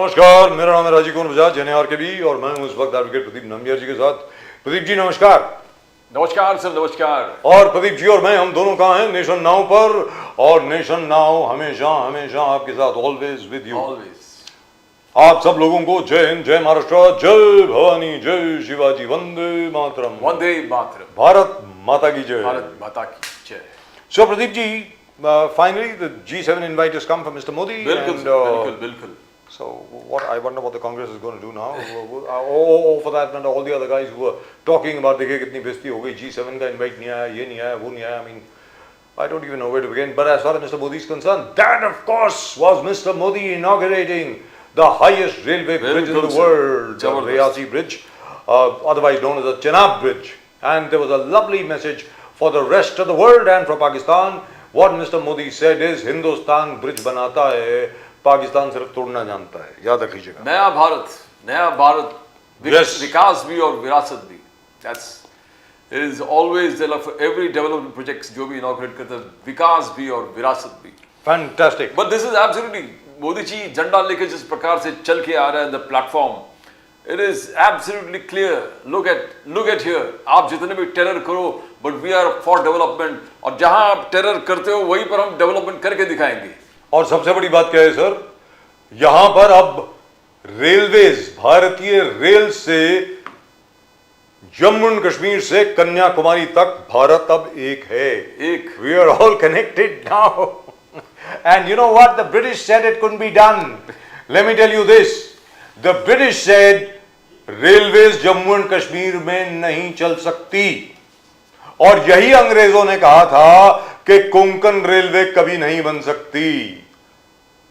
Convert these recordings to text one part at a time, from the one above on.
नमस्कार, मेरा नाम है राजीव कुमार बजाज जेनेआर के भी और मैं हूं इस वक्त एडवोकेट प्रदीप नंबियार जी के साथ। प्रदीप जी नमस्कार। नमस्कार सर, नमस्कार। और प्रदीप जी और मैं हम दोनों कहाँ हैं? नेशन नाउ पर, और नेशन नाउ हमेशा हमेशा आपके साथ, ऑलवेज विद यू। आप सब लोगों को जय हिंद, जय महाराष्ट्र, जय भवानी, जय शिवाजी, वंदे मातरम। वंदे मातरम। भारत माता की जय। भारत माता की जय। So Pradeep ji, finally the G7 invite has come from Mr. Modi. बिल्कुल। So what I wonder what the Congress is going to do now. For that matter, all the other guys who were talking about देखिए कितनी बेइज्जती हो गई, G7 का invite नहीं आया, ये नहीं आया, वो नहीं आया. I mean, I don't even know where to begin. But as far as Mr. Modi is concerned, that of course was Mr. Modi inaugurating the highest railway bridge in the world, the Rayasi Bridge, otherwise known as the Chenab Bridge. And there was a lovely message for the rest of the world and for Pakistan. What Mr. Modi said is, Hindustan bridge बनाता है, पाकिस्तान सिर्फ तोड़ना जानता है, याद रखिएगा। नया भारत, विकास भी और विरासत भी। It is always there for every development projects जो भी inaugurate करते हैं, विकास भी और विरासत भी। Fantastic. But this is absolutely, Modi ji झंडा लेकर जिस प्रकार से चल के आ रहे हैं the platform, it is absolutely clear. Look at here. आप जितने भी टेरर करो, but we are for development. और जहां आप टेरर करते हो, वहीं पर हम डेवलपमेंट करके दिखाएंगे। और सबसे बड़ी बात क्या है सर, यहां पर अब रेलवेज, भारतीय रेल से जम्मू एंड कश्मीर से कन्याकुमारी तक भारत अब एक है। We are all connected now. And you know what? The British said it couldn't be done. Let me tell you this. The British said railways Jammu and Kashmir में नहीं चल सकती, और यही अंग्रेजों ने कहा था कि कोंकण रेलवे कभी नहीं बन सकती।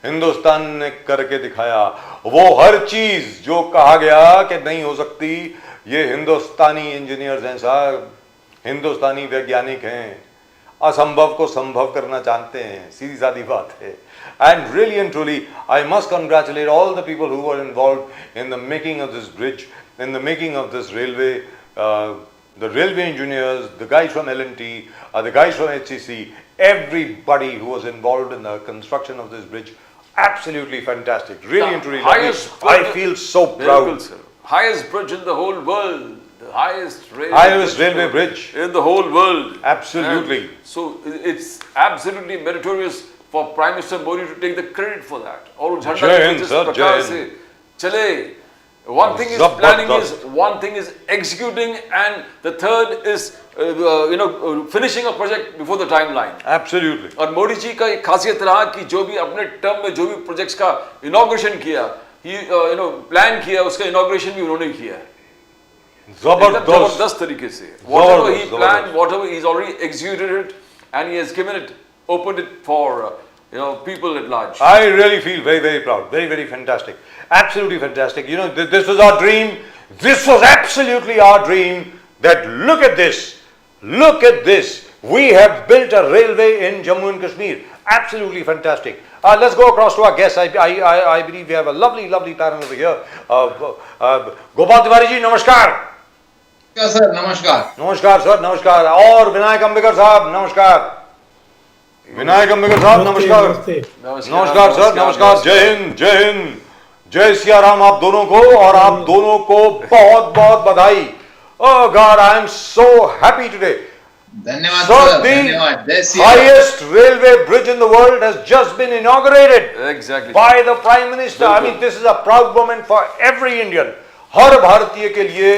हिंदुस्तान ने करके दिखाया। वो हर चीज जो कहा गया कि नहीं हो सकती, ये हिंदुस्तानी इंजीनियर्स हैं साहब, हिंदुस्तानी वैज्ञानिक हैं, असंभव को संभव करना जानते हैं, सीधी सादी बात है। And really and truly, I must congratulate all the people who were involved in the making of this bridge, in the making of this railway, the railway engineers, the guys from L&T, the guys from HCC, everybody who was involved in the construction of this bridge. Absolutely fantastic. Really and truly, I feel so proud. Highest bridge in the whole world. The highest railway bridge in the whole world. Absolutely. And so it's absolutely meritorious for Prime Minister Modi to take the credit for that. और झंडा जिस प्रकार से चले, one thing is planning, one thing is executing, and the third is finishing a project before the timeline. Absolutely. और मोदी जी का एक खासियत रहा कि जो भी अपने टर्म में जो भी प्रोजेक्ट्स का इनॉग्रेशन किया, प्लान किया, उसका इनॉग्रेशन भी उन्होंने किया है जबरदस्त तरीके से। Whatever he planned, whatever he's already executed it, and he has given it, opened it for people at large. I really feel very, very proud. Very, very fantastic. Absolutely fantastic. You know, this was our dream. This was absolutely our dream. That look at this. Look at this. We have built a railway in Jammu and Kashmir. Absolutely fantastic. Let's go across to our guests. I believe we have a lovely, lovely panel over here. Gopal Tiwari ji, namaskar. Sir नमस्कार। नमस्कार sir, नमस्कार। और विनायक अंबेकर साहब नमस्कार। विनायक अंबेकर साहब नमस्कार। नमस्कार sir, नमस्कार। जय हिंद, जय हिंद, जय सिया राम आप दोनों को, और आप दोनों को बहुत बहुत बधाई। Oh God, I am so happy today. धन्यवाद सर, धन्यवाद। the highest railway bridge in the world has just been inaugurated. Exactly. By the Prime Minister. I mean, this is a proud moment for every Indian. हर भारतीय के लिए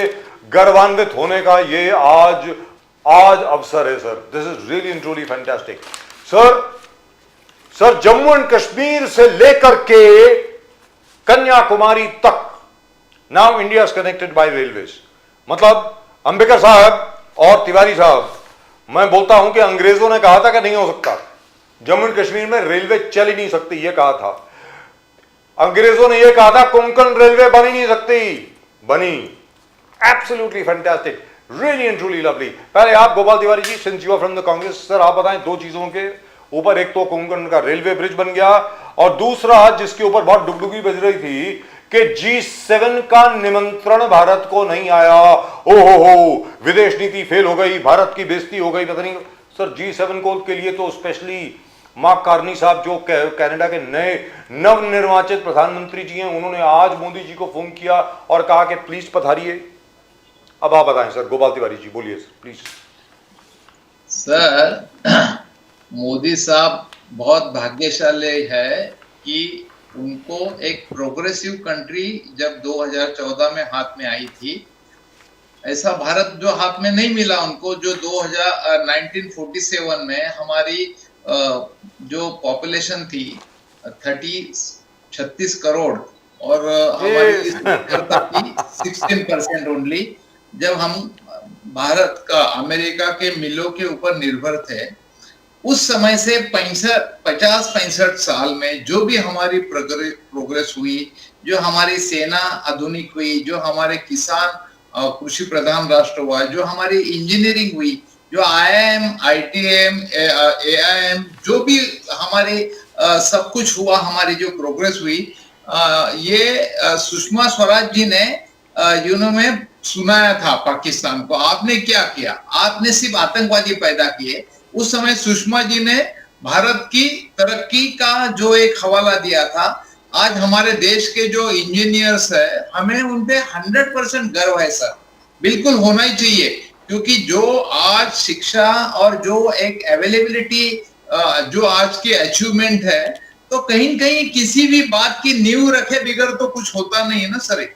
गर्वान्वित होने का ये आज अवसर है sir. This is really and truly fantastic. Sir Jammu and Kashmir से लेकर के कन्याकुमारी तक now India is connected by railways. मतलब अंबेकर साहब और तिवारी साहब, मैं बोलता हूं कि अंग्रेजों ने कहा था कि नहीं हो सकता, जम्मू एंड कश्मीर में रेलवे चल ही नहीं सकती, ये कहा था। अंग्रेजों ने ये कहा था कोंकण रेलवे बन ही नहीं सकती, बनी। Absolutely fantastic. Really and truly lovely. पहले आप गोपाल तिवारी जी, since you are from the Congress, sir आप बताएं दो चीजों के ऊपर। एक तो कोंकण का रेलवे ब्रिज बन गया, और दूसरा जिसके ऊपर बहुत डुगडुगी बज रही थी कि G7 का निमंत्रण भारत को नहीं आया। ओहो, विदेश नीति फेल हो गई, भारत की बेइज्जती हो गई, पता नहीं। सर G7 को के लिए तो स्पेशली मार्क कार्नी साहब जो कनाडा के नए नवनिर्वाचित प्रधानमंत्री जी हैं, उन्होंने आज मोदी जी को फोन किया और कहा कि प्लीज पधारिए। अब आप बताएं सर, गोपाल तिवारी जी बोलिए सर प्लीज। सर, मोदी साहब बहुत भाग्यशाली है कि उनको एक प्रोग्रेसिव कंट्री जब 2014 में हाथ में आई थी, ऐसा भारत जो हाथ में नहीं मिला उनको, जो 1947 में हमारी जो पॉपुलेशन थी 36 करोड़ और हमारी साक्षरता थी 16% ओनली। जब हम भारत का अमेरिका के मिलों के ऊपर निर्भर थे, उस समय से 50-65 साल में जो भी हमारी प्रोग्रेस हुई, जो हमारी सेना आधुनिक हुई, जो हमारे किसान कृषि प्रधान राष्ट्र हुआ, जो हमारी इंजीनियरिंग हुई, जो IIM, ITM, AIM, जो भी हमारे सब कुछ हुआ, हमारी जो प्रोग्रेस हुई, ये सुषमा स्वराज जी ने में सुनाया था पाकिस्तान को। आपने क्या किया? आपने सिर्फ आतंकवादी पैदा किए। उस समय सुषमा जी ने भारत की तरक्की का जो एक हवाला दिया था। आज हमारे देश के जो इंजीनियर्स है, हमें उन पे 100% गर्व है सर, बिल्कुल होना ही चाहिए, क्योंकि जो आज शिक्षा और जो एक अवेलेबिलिटी, जो आज की अचीवमेंट है, तो कहीं न कहीं किसी भी बात की नींव रखे बिगड़ तो कुछ होता नहीं है ना सर।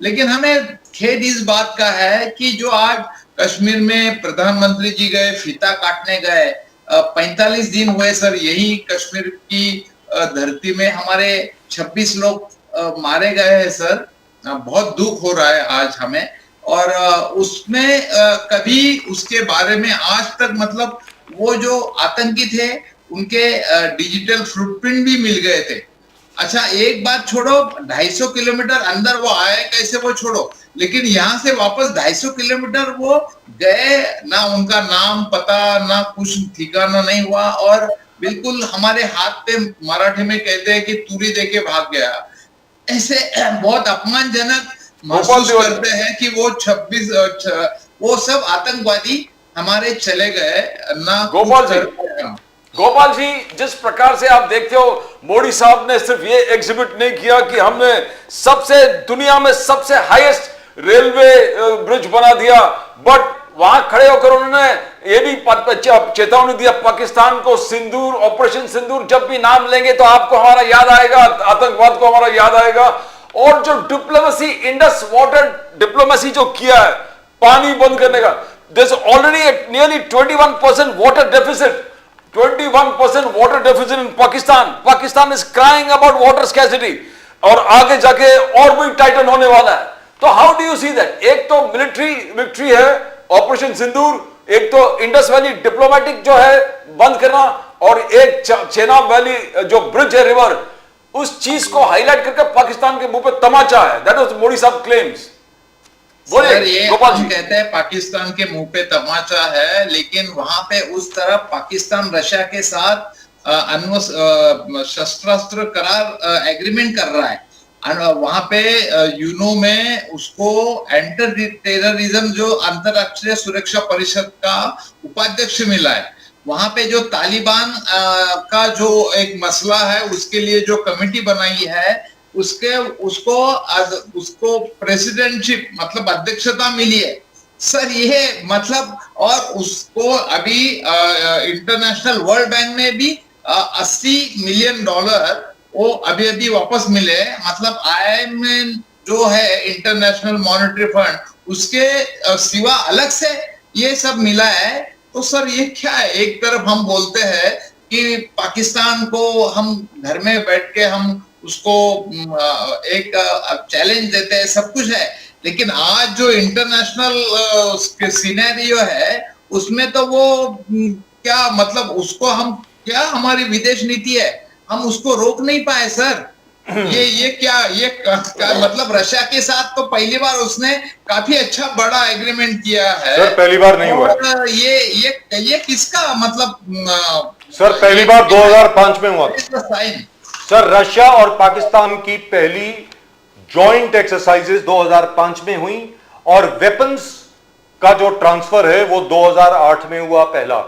लेकिन हमें खेद इस बात का है कि जो आज कश्मीर में प्रधानमंत्री जी गए, फीता काटने गए, 45 दिन हुए सर, यही कश्मीर की धरती में हमारे 26 लोग मारे गए हैं सर। बहुत दुख हो रहा है आज हमें, और उसमें कभी उसके बारे में आज तक, मतलब वो जो आतंकी थे उनके डिजिटल फुटप्रिंट भी मिल गए थे। अच्छा, एक बात छोड़ो, 250 किलोमीटर अंदर वो आए कैसे वो छोड़ो, लेकिन यहाँ से वापस 250 किलोमीटर वो गए ना, उनका नाम पता ना कुछ ठिकाना नहीं हुआ, और बिल्कुल हमारे हाथ पे, मराठी में कहते हैं कि तुरी देके भाग गया। ऐसे बहुत अपमानजनक महसूस करते हैं कि वो 26 वो सब आतंकवादी हमारे चले गए ना। गोपाल जी, जिस प्रकार से आप देखते हो, मोदी साहब ने सिर्फ ये एग्जिबिट नहीं किया कि हमने सबसे दुनिया में सबसे हाईएस्ट रेलवे ब्रिज बना दिया, बट वहां खड़े होकर उन्होंने ये भी चेतावनी दिया पाकिस्तान को, सिंदूर, ऑपरेशन सिंदूर जब भी नाम लेंगे तो आपको हमारा याद आएगा, आतंकवाद को हमारा याद आएगा। और जो डिप्लोमेसी, इंडस वाटर डिप्लोमेसी जो किया है, पानी बंद करने का, there's already nearly 21% water deficit, 21% water deficit in Pakistan. Pakistan is crying about water scarcity, और आगे जाके और भी टाइटन होने वाला है। तो how do you see that? एक तो मिलिट्री विक्ट्री है ऑपरेशन सिंदूर, एक तो इंडस वैली डिप्लोमेटिक जो है बंद करना, और एक चेनाब वैली जो ब्रिज है रिवर, उस चीज को हाईलाइट करके पाकिस्तान के मुंह पे तमाचा है। दैट वाज मोदी साहब क्लेम्स। सर, ये हम कहते हैं पाकिस्तान के मुंह पे तमाचा है, लेकिन वहां पे उस तरफ पाकिस्तान रशिया के साथ शस्त्रास्त्र करार एग्रीमेंट कर रहा है। वहां पे यूनो में उसको एंटर टेररिज्म जो अंतरराष्ट्रीय सुरक्षा परिषद का उपाध्यक्ष मिला है। वहां पे जो तालिबान का जो एक मसला है, उसके लिए जो कमेटी बनाई है, उसको प्रेसिडेंटशिप मतलब अध्यक्षता मिली है सर। ये मतलब, और उसको अभी इंटरनेशनल वर्ल्ड बैंक ने भी $80 मिलियन वो अभी वापस मिले। मतलब IMF जो है, इंटरनेशनल मॉनेटरी फंड, उसके सिवा अलग से ये सब मिला है। तो सर ये क्या है? एक तरफ हम बोलते हैं कि पाकिस्तान को हम घर में बैठ के हम उसको एक चैलेंज देते हैं, सब कुछ है, लेकिन आज जो इंटरनेशनल सिनेरियो है उसमें तो वो क्या, मतलब उसको हम क्या, हमारी विदेश नीति है, हम उसको रोक नहीं पाए सर। ये क्या मतलब रशिया के साथ तो पहली बार उसने काफी अच्छा बड़ा एग्रीमेंट किया है सर, पहली बार नहीं हुआ। ये किसका मतलब सर, पहली बार 2005 में हुआ था सर। रशिया और पाकिस्तान की पहली जॉइंट एक्सरसाइजेस 2005 में हुई, और वेपन्स का जो ट्रांसफर है वो 2008 में हुआ पहला।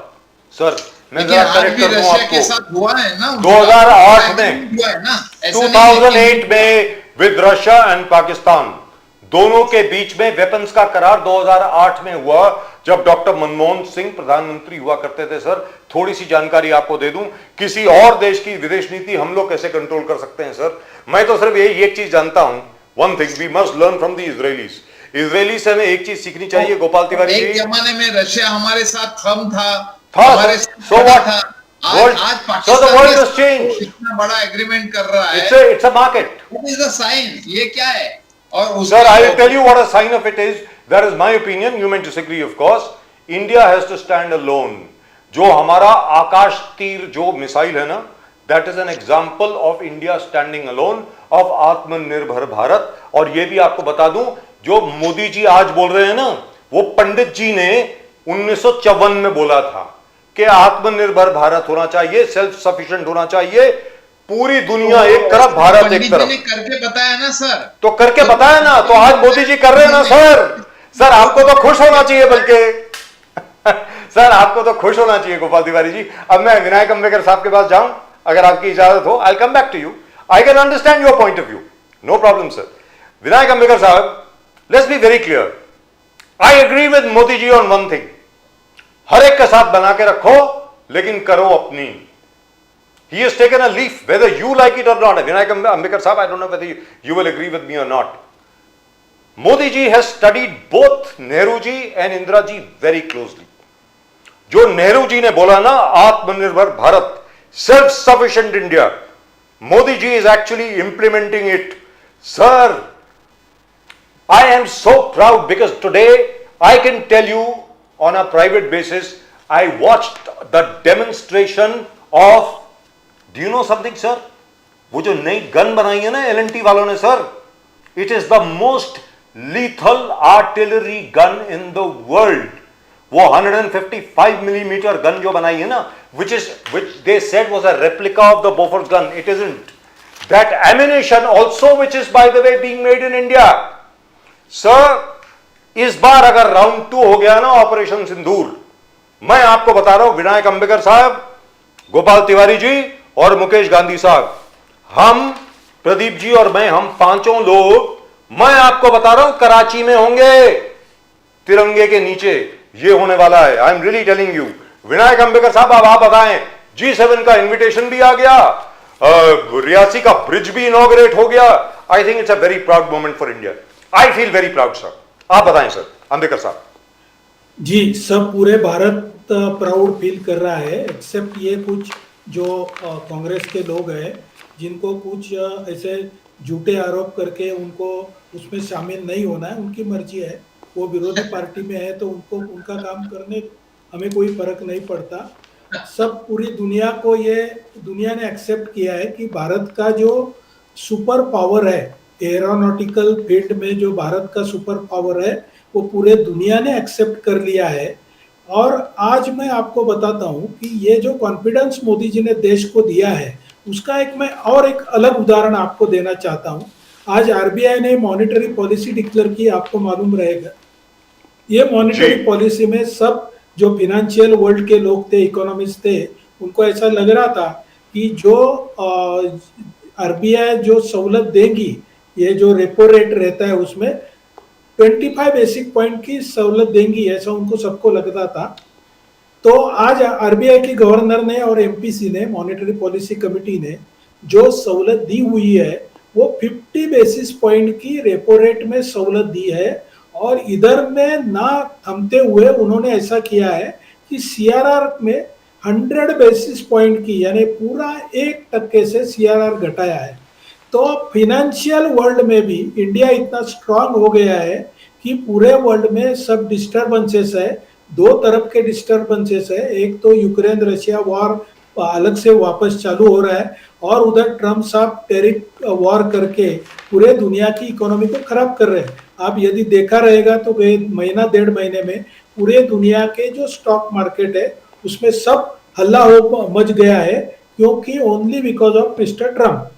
सर, मैं लेकिन जरा आज करेक्ट भी कर दूं रशिया के आपको, साथ हुआ है ना, 2008 में, हुआ है ना, ऐसा नहीं है 2008 में विद रशिया एंड पाकिस्तान, दोनों के बीच में वेपन्स का करार 2008 में हुआ, जब डॉक्टर मनमोहन सिंह प्रधानमंत्री हुआ करते थे। सर, थोड़ी सी जानकारी आपको दे दूं, किसी और देश की विदेश नीति हम लोग कैसे कंट्रोल कर सकते हैं सर? मैं तो सिर्फ यही एक चीज जानता हूं, one thing we must learn from the Israelis. Israeli से हमें एक चीज सीखनी चाहिए गोपाल तिवारी एक जी। जमाने में रशिया हमारे साथ थम था, था, हमारे so साथ खड़ा what? था। World- आज so the पाकिस्तान world के has साथ changed. इतना बड़ा एग्रीमेंट कर रहा है, It's a market. What is the sign, ये क्या है? और Sir, I will tell you what a sign of it is. That is my opinion. You may disagree, of course. India has to stand alone. जो हमारा आकाश तीर जो missile है ना, that is an example of India standing alone, of आत्मनिर्भर भारत। और ये भी आपको बता दूं, जो मोदी जी आज बोल रहे हैं ना, वो पंडित जी ने 1954 में बोला था कि आत्मनिर्भर भारत होना चाहिए, सेल्फ सफिशिएंट होना चाहिए, पूरी दुनिया एक तरफ, भारत एक तरफ। करके बताया ना सर, तो करके बताया ना, तो आज मोदी जी कर रहे हैं ना सर। सर, आपको तो खुश होना चाहिए, बल्कि सर आपको तो खुश होना चाहिए गोपाल तिवारी जी। अब मैं विनायक अंबेकर साहब के पास जाऊं, अगर आपकी इजाजत हो, I come back to you, I can understand your point of view, no problem sir. Vinayak Ambekar साहब, let's be very clear, I agree with Modi ji on one thing, हर एक का साथ बना के रखो, लेकिन करो अपनी। He has taken a leaf, whether you like it or not. Vinayak Ambekar Sahab, I don't know whether you will agree with me or not. Modi ji has studied both Nehru ji and Indira ji very closely. जो नेहरू जी ने बोला ना, Atmanirbhar Bharat, self sufficient India, Modi ji is actually implementing it. Sir, I am so proud because today I can tell you on a private basis, I watched the demonstration of, do you know something sir? वो जो नई gun बनाई है ना LNT वालों ने sir, it is the most lethal artillery gun in the world. वो 155 millimeter gun जो बनाई है ना, which they said was a replica of the Bofors gun. It isn't. That ammunition also, which is by the way being made in India. Sir, इस बार अगर round 2 हो गया ना ऑपरेशन सिंदूर, मैं आपको बता रहा हूं विनायक अंबेकर साहब, गोपाल तिवारी जी और मुकेश गांधी साहब, हम प्रदीप जी और मैं, हम पांचों लोग, मैं आपको बता रहा हूं कराची में होंगे तिरंगे के नीचे। ये होने वाला है, I am really telling you. Vinayak Ambekar साहब, अब आप बताएं, G7 का इन्विटेशन भी आ गया, रियासी का ब्रिज भी इनॉग्रेट हो गया। I think it's a very proud moment for India. I feel very proud sir. आप बताएं सर अंबेकर साहब। जी, सब पूरे भारत प्राउड फील कर रहा है, एक्सेप्ट ये कुछ जो कांग्रेस के लोग हैं जिनको कुछ ऐसे झूठे आरोप करके उनको उसमें शामिल नहीं होना है, उनकी मर्जी है, वो विरोधी पार्टी में है तो उनको उनका काम करने, हमें कोई फर्क नहीं पड़ता। सब पूरी दुनिया को ये दुनिया ने एक्सेप्ट किया है कि भारत का जो सुपर पावर है, एरोनॉटिकल फील्ड में जो भारत का सुपर पावर है, वो पूरे दुनिया ने एक्सेप्ट कर लिया है। और आज मैं आपको बताता हूं कि ये जो कॉन्फिडेंस मोदी जी ने देश को दिया है, उसका मैं एक अलग उदाहरण आपको देना चाहता हूं। आज आरबीआई ने मॉनेटरी पॉलिसी डिक्लेयर की, आपको मालूम रहेगा। ये मॉनेटरी पॉलिसी में सब जो फिनेंशियल वर्ल्ड के लोग थे, इकोनॉमिस्ट थे, उनको ऐसा लग रहा था कि जो आरबीआई जो सहूलत देगी, ये जो रेपो रेट रहता है उसमें 25 बेसिक पॉइंट की सहूलत देंगी, ऐसा उनको सबको लगता था। तो आज आरबीआई की गवर्नर ने और एमपीसी ने, मॉनेटरी पॉलिसी कमेटी ने जो सहूलत दी हुई है, वो 50 बेसिस पॉइंट की रेपो रेट में सहूलत दी है। और इधर में ना थमते हुए उन्होंने ऐसा किया है कि सीआरआर में 100 बेसिस पॉइंट की, यानी पूरा 1% से सीआरआर घटाया है। तो फिनेंशियल वर्ल्ड में भी इंडिया इतना स्ट्रांग हो गया है कि पूरे वर्ल्ड में सब डिस्टर्बेंसेस है, दो तरफ के डिस्टर्बेंसेस है। एक तो यूक्रेन रशिया वॉर अलग से वापस चालू हो रहा है, और उधर ट्रम्प साहब टैरिफ वॉर करके पूरे दुनिया की इकोनॉमी को खराब कर रहे हैं। आप यदि देखा रहेगा तो गए महीना 1.5 महीने में पूरे दुनिया के जो स्टॉक मार्केट है उसमें सब हल्ला हो मच गया है, क्योंकि only because of mister Trump.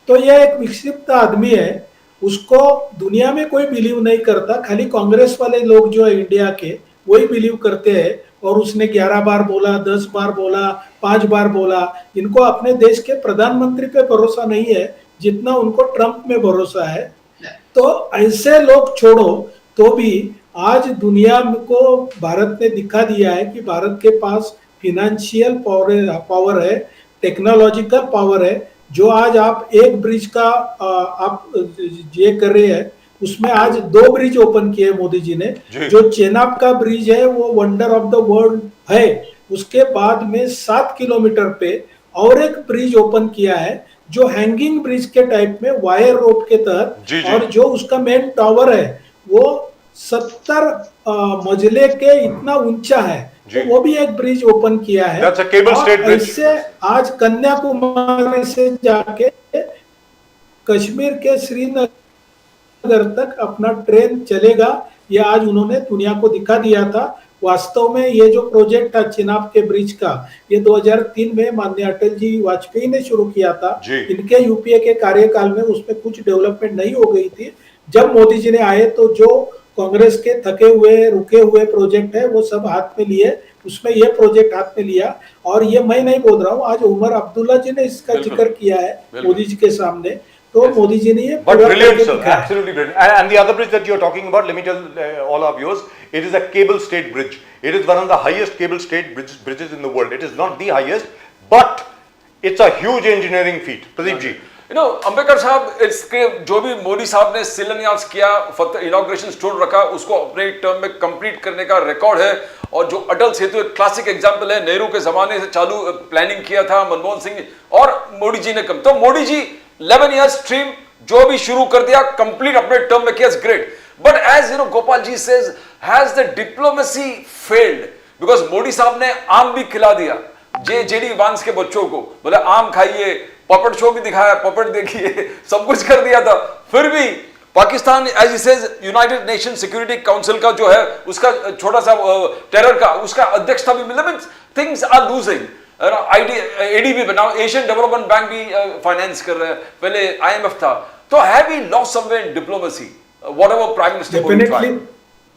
तो यह एक विक्षिप्त आदमी है, उसको दुनिया में कोई बिलीव नहीं करता, खाली कांग्रेस वाले लोग जो है इंडिया के, वही बिलीव करते हैं, और उसने 11 बार बोला, 10 बार बोला, 5 बार बोला। इनको अपने देश के प्रधानमंत्री पे भरोसा नहीं है जितना उनको ट्रंप में भरोसा है। तो ऐसे लोग छोड़ो, तो भी आज दुनिया को भारत ने दिखा दिया है कि भारत के पास फिनेंशियल पावर है, टेक्नोलॉजिकल पावर है। जो आज आप एक ब्रिज का आप ये कर रहे हैं, उसमें आज 2 ब्रिज ओपन किए मोदी जी ने। जो चेनाब का ब्रिज है वो वंडर ऑफ द वर्ल्ड है। उसके बाद में 7 किलोमीटर पे और एक ब्रिज ओपन किया है जो हैंगिंग ब्रिज के टाइप में वायर रोप के तहत, और जो उसका मेन टावर है वो 70 मजले के इतना ऊंचा है, तो वो भी एक ब्रिज ओपन किया है। That's a cable state bridge. ऐसे आज कन्याकुमारी से जाके कश्मीर के श्रीनगर तक अपना ट्रेन चलेगा, ये आज उन्होंने दुनिया को दिखा दिया था। वास्तव में ये जो प्रोजेक्ट था चिनाब के ब्रिज का, ये 2003 में माननीय अटल जी वाजपेयी ने शुरू किया था। इनके यूपीए के कार्यकाल में उसमें कुछ डेवलपमेंट नहीं हो गई थी। जब मोदी जी ने आए तो जो कांग्रेस के थके हुए रुके हुए प्रोजेक्ट है वो सब हाथ में लिए, उसमें ये प्रोजेक्ट हाथ में लिया। और ये मैं नहीं बोल रहा हूँ, आज उमर अब्दुल्ला जी ने इसका जिक्र किया है मोदी जी के सामने। तो मोदी जी ने ये But brilliant, sir. Absolutely brilliant. And the other bridge that you're talking about, let me tell all our viewers, it is a cable stayed bridge. It is one of the highest cable stayed bridges in the world. It is not the highest, but it's a huge engineering feat. Pradeep ji. You know, Ambedkar साहब, इसके जो भी मोदी साहब ने शिलान्यास किया, inauguration stone रखा, उसको अपने टर्म में कंप्लीट करने का रिकॉर्ड है। और जो अटल सेतु एक क्लासिक एग्जांपल है, नेहरू के जमाने से चालू प्लानिंग किया था मनमोहन सिंह, और मोदी जी ने कम, तो मोदी जी 11 years स्ट्रीम जो भी शुरू कर दिया कंप्लीट अपने टर्म में किया, great. But as you know Gopal ji says, has the diplomacy failed? Because Modi sahab ने आम भी खिला दिया जेडी वांस के बच्चों को, बोले आम खाइए, पपट शो भी दिखाया, पपट देखिए, सब कुछ कर दिया था। फिर भी Pakistan as he says United Nation Security Council का जो है उसका छोटा सा टेरर का उसका अध्यक्ष था भी, मतलब थिंग्स आर लूजिंग। एडीबी बनाओ, एशियन डेवलपमेंट बैंक भी फाइनेंस कर रहे हैं, पहले आईएमएफ था। तो have we lost somewhere in diplomacy whatever prime minister?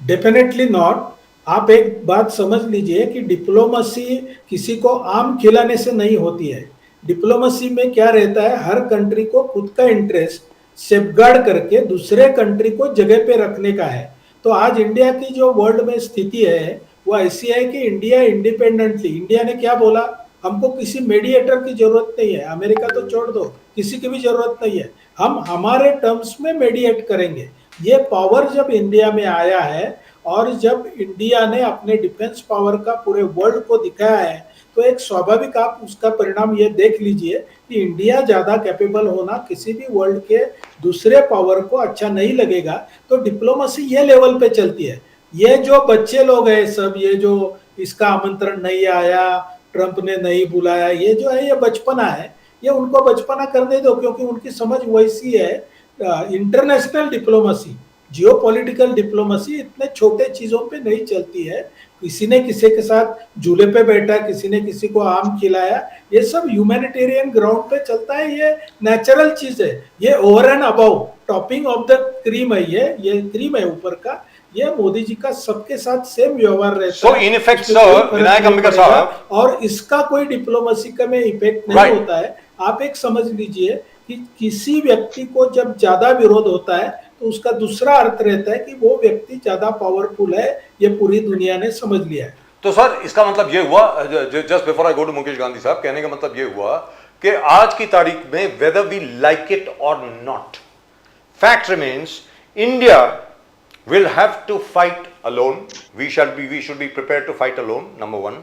Definitely not. आप एक बात समझ लीजिए कि डिप्लोमेसी किसी को आम खिलाने से नहीं होती है। डिप्लोमेसी में क्या रहता है, हर कंट्री को खुद का इंटरेस्ट सेफगार्ड करके दूसरे कंट्री को जगह पे रखने का है। तो आज इंडिया की जो वर्ल्ड में स्थिति है वो ऐसी है कि इंडिया इंडिपेंडेंटली, इंडिया ने क्या बोला, हमको किसी मेडिएटर की जरूरत नहीं है, अमेरिका तो छोड़ दो, किसी की भी जरूरत नहीं है, हम हमारे टर्म्स में मेडिएट करेंगे। ये पावर जब इंडिया में आया है और जब इंडिया ने अपने डिफेंस पावर का पूरे वर्ल्ड को दिखाया है, तो एक स्वाभाविक आप उसका परिणाम ये देख लीजिए कि इंडिया ज्यादा कैपेबल होना किसी भी वर्ल्ड के दूसरे पावर को अच्छा नहीं लगेगा। तो डिप्लोमेसी ये लेवल पे चलती है। ये जो बच्चे लोग हैं सब, ये जो इसका आमंत्रण नहीं आया, ट्रंप ने नहीं बुलाया, ये जो है ये बचपना है, ये उनको बचपना करने दो, क्योंकि उनकी समझ वैसी है। इंटरनेशनल डिप्लोमेसी, जियोपॉलिटिकल डिप्लोमेसी इतने छोटे चीजों पे नहीं चलती है। किसी ने किसी के साथ झूले पे बैठा, किसी ने किसी को आम खिलाया, ये सब ह्यूमैनिटेरियन ग्राउंड पे चलता है, ये नेचुरल चीज है। ये over and above topping of the cream है, ये क्रीम है ऊपर का। ये मोदी जी का सबके साथ सेम व्यवहार रहता है। In effect sir, Vinayak Ambika साहब, और इसका कोई डिप्लोमेसी का में इफेक्ट नहीं होता है। आप एक समझ लीजिए कि किसी व्यक्ति को जब ज्यादा विरोध होता है तो उसका दूसरा अर्थ रहता है कि वो व्यक्ति ज्यादा पावरफुल है, ये पूरी दुनिया ने समझ लिया है। तो सर इसका मतलब ये हुआ, just before I go to Mukesh Gandhi sahab, कहने का मतलब ये हुआ कि आज की तारीख में वेदर वी लाइक इट और not, fact remains India will have to fight alone. We should be prepared to fight alone, number one.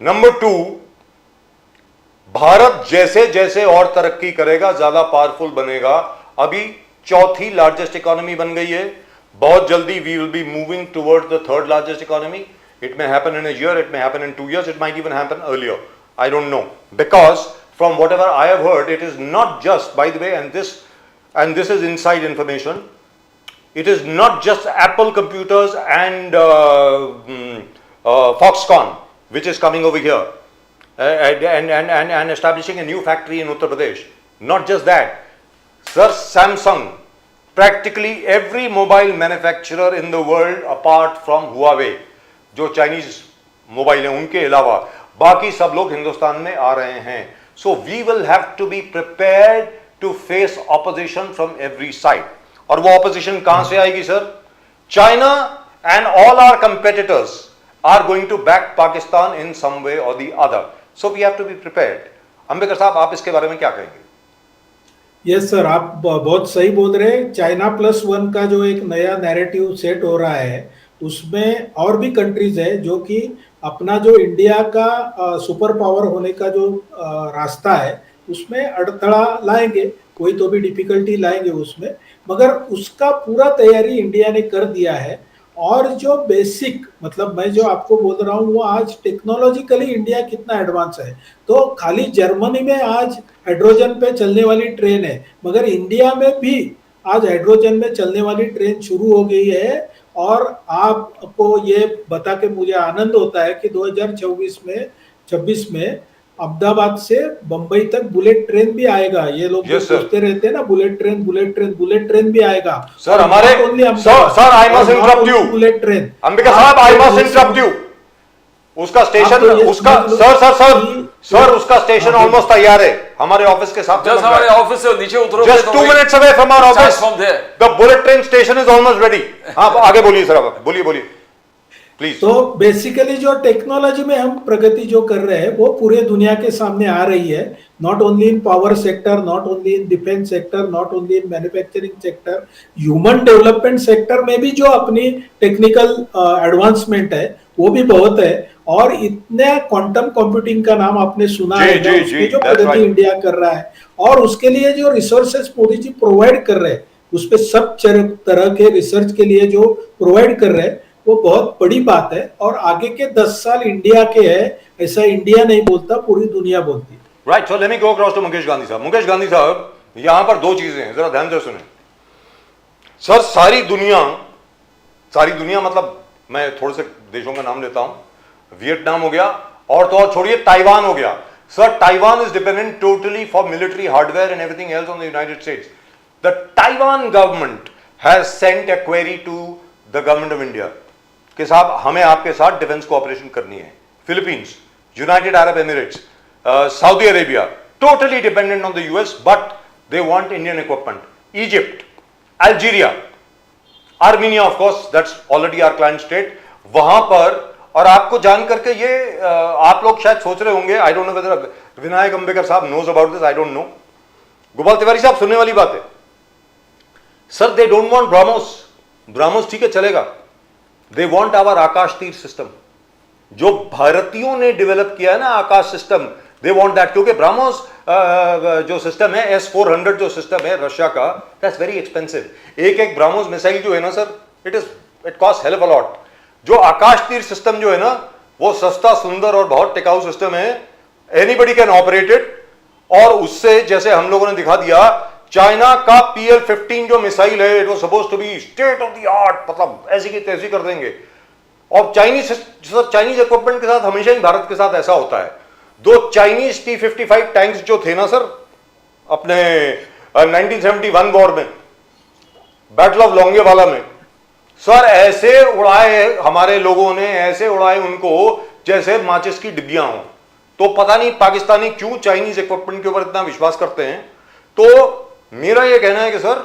Number two, Bharat जैसे जैसे और तरक्की करेगा, ज्यादा पावरफुल बनेगा। अभी चौथी लार्जेस्ट इकोनॉमी बन गई है, बहुत जल्दी we will be moving towards the third largest economy. It may happen in a year, it may happen in 2 years, it might even happen earlier. I don't know, because from whatever I have heard, it is not just, by the way, and this is inside information, it is not just Apple computers and Foxconn which is coming over here and establishing a new factory in Uttar Pradesh. Not just that, sir, Samsung, practically every mobile manufacturer in the world apart from Huawei, जो Chinese mobile हैं उनके अलावा बाकी सब लोग हिंदुस्तान में आ रहे हैं. So we will have to be prepared to face opposition from every side. और वो ऑपोजिशन कहां से आएगी sir? China and all our competitors are going to back Pakistan in some way और the other. So we have to be prepared. Ambedkar साहब, आप इसके बारे में क्या कहेंगे? यस सर, आप बहुत सही बोल रहे हैं. चाइना प्लस वन का जो एक नया नैरेटिव सेट हो रहा है, उसमें और भी कंट्रीज है जो कि अपना जो इंडिया का सुपर पावर होने का जो रास्ता है उसमें अड़थड़ा लाएंगे, कोई तो भी डिफिकल्टी लाएंगे उसमें, मगर उसका पूरा तैयारी इंडिया ने कर दिया है. और जो बेसिक मतलब मैं जो आपको बोल रहा हूँ वो आज टेक्नोलॉजिकली इंडिया कितना एडवांस है. तो खाली जर्मनी में आज हाइड्रोजन पे चलने वाली ट्रेन है, मगर इंडिया में भी आज हाइड्रोजन में चलने वाली ट्रेन शुरू हो गई है. और आपको ये बता के मुझे आनंद होता है कि 2026 में अहमदाबाद से बंबई तक बुलेट ट्रेन भी आएगा. ये लोग Yes, सोचते रहते हैं ना बुलेट ट्रेन भी आएगा. सर हमारे sir I must interrupt you. Bullet train Ambika साहब, आई मस्ट इंटरप्ट यू. उसका स्टेशन उसका सर उसका स्टेशन ऑलमोस्ट तैयार है हमारे ऑफिस के साथ. जस्ट हमारे ऑफिस से नीचे उतरो, just 2 minutes away from our office. from there. The bullet train station is almost ready. हाँ, आगे बोलिए सर, आप बोलिए प्लीज. तो बेसिकली जो टेक्नोलॉजी में हम प्रगति जो कर रहे हैं वो पूरे दुनिया के सामने आ रही है. Not only in power sector, not only in defence sector, not only in manufacturing sector, human development sector में भी जो अपनी टेक्निकल एडवांसमेंट है वो भी बहुत है. और इतने क्वांटम कंप्यूटिंग का नाम आपने सुना है, उसकी जो प्रगति इंडिया कर रहा है और उसके लिए जो रिसोर्सेस मोदी जी प्रोवाइड कर रहे हैं, उस पर सब तरह के रिसर्च के लिए जो प्रोवाइड कर रहे हैं वो बहुत बड़ी बात है. और आगे के 10 साल इंडिया के है, ऐसा इंडिया नहीं बोलता, पूरी दुनिया बोलती है. Right. So let me go across to Mukesh Gandhi sahab. Mukesh Gandhi साहब, यहां पर दो चीजें हैं, जरा ध्यान से सुने. सर सारी दुनिया मतलब मैं थोड़े से देशों का नाम लेता हूं. वियतनाम हो गया, और तो और छोड़िए ताइवान हो गया. Sir Taiwan is dependent totally for military hardware and everything else on the United States. The Taiwan government has sent a query to the government of India कि साहब हमें आपके साथ डिफेंस कोऑपरेशन करनी है. Philippines, United Arab Emirates, Saudi Arabia, totally dependent on the US, but they want Indian equipment. Egypt, Algeria, Armenia, of course that's already our client state. वहां पर, और आपको जान करके ये आप लोग शायद सोच रहे होंगे, I don't know whether Vinayak Ambedkar साहब knows about this, I don't know. Gopal Tiwari साहब, सुनने वाली बात है. Sir they don't want BrahMos ठीक है चलेगा. दे वांट आवर आकाश तीर सिस्टम, जो भारतीयों ने डेवलप किया है ना आकाश सिस्टम. दे वांट दैट, क्योंकि ब्राह्मोस जो सिस्टम है, S-400 जो सिस्टम है रशिया का, दैट्स वेरी एक्सपेंसिव. एक ब्राह्मोस मिसाइल जो है ना sir, it cost hell of a lot. जो आकाश तीर सिस्टम जो है ना, वो सस्ता, सुंदर और बहुत टिकाऊ सिस्टम है. Anybody can operate it. और उससे जैसे हम लोगों ने दिखा दिया, चाइना का PL-15 जो मिसाइल है, it was supposed to be state of the art, मतलब ऐसी की तैसी कर देंगे. और चाइनीज इक्विपमेंट के साथ हमेशा ही भारत के साथ ऐसा होता है. 2 चाइनीज T-55 टैंक्स जो थे ना सर अपने 1971 वॉर में, बैटल ऑफ लोंगेवाला में, सर ऐसे उड़ाए हमारे लोगों ने, ऐसे उड़ाए उनको जैसे माचिस की डिब्बियां हो. तो पता नहीं पाकिस्तानी क्यों चाइनीज इक्विपमेंट के ऊपर इतना विश्वास करते हैं. तो मेरा यह कहना है कि सर